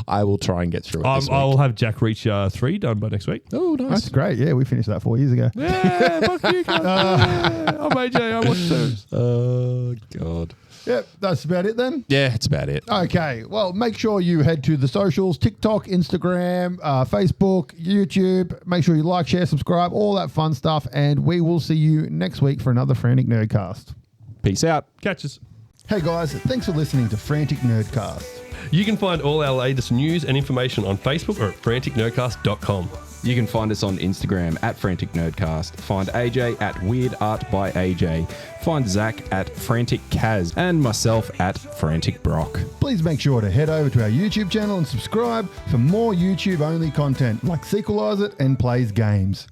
I will try and get through it this week. I'll have Jack Reach 3 done by next week. Oh, nice. That's great. Yeah, we finished that 4 years ago. Yeah, fuck you, cunt. I'm AJ. I watched those. Oh, God. Yep, that's about it then. Yeah, it's about it. Okay, well, make sure you head to the socials, TikTok, Instagram, Facebook, YouTube. Make sure you like, share, subscribe, all that fun stuff. And we will see you next week for another Frantic Nerdcast. Peace out. Catch us. Hey guys, thanks for listening to Frantic Nerdcast. You can find all our latest news and information on Facebook or at franticnerdcast.com. You can find us on Instagram at Frantic Nerdcast. Find AJ at Weird Art by AJ. Find Zach at Frantic Kaz and myself at Frantic Brock. Please make sure to head over to our YouTube channel and subscribe for more YouTube-only content like Sequelize It and Plays Games.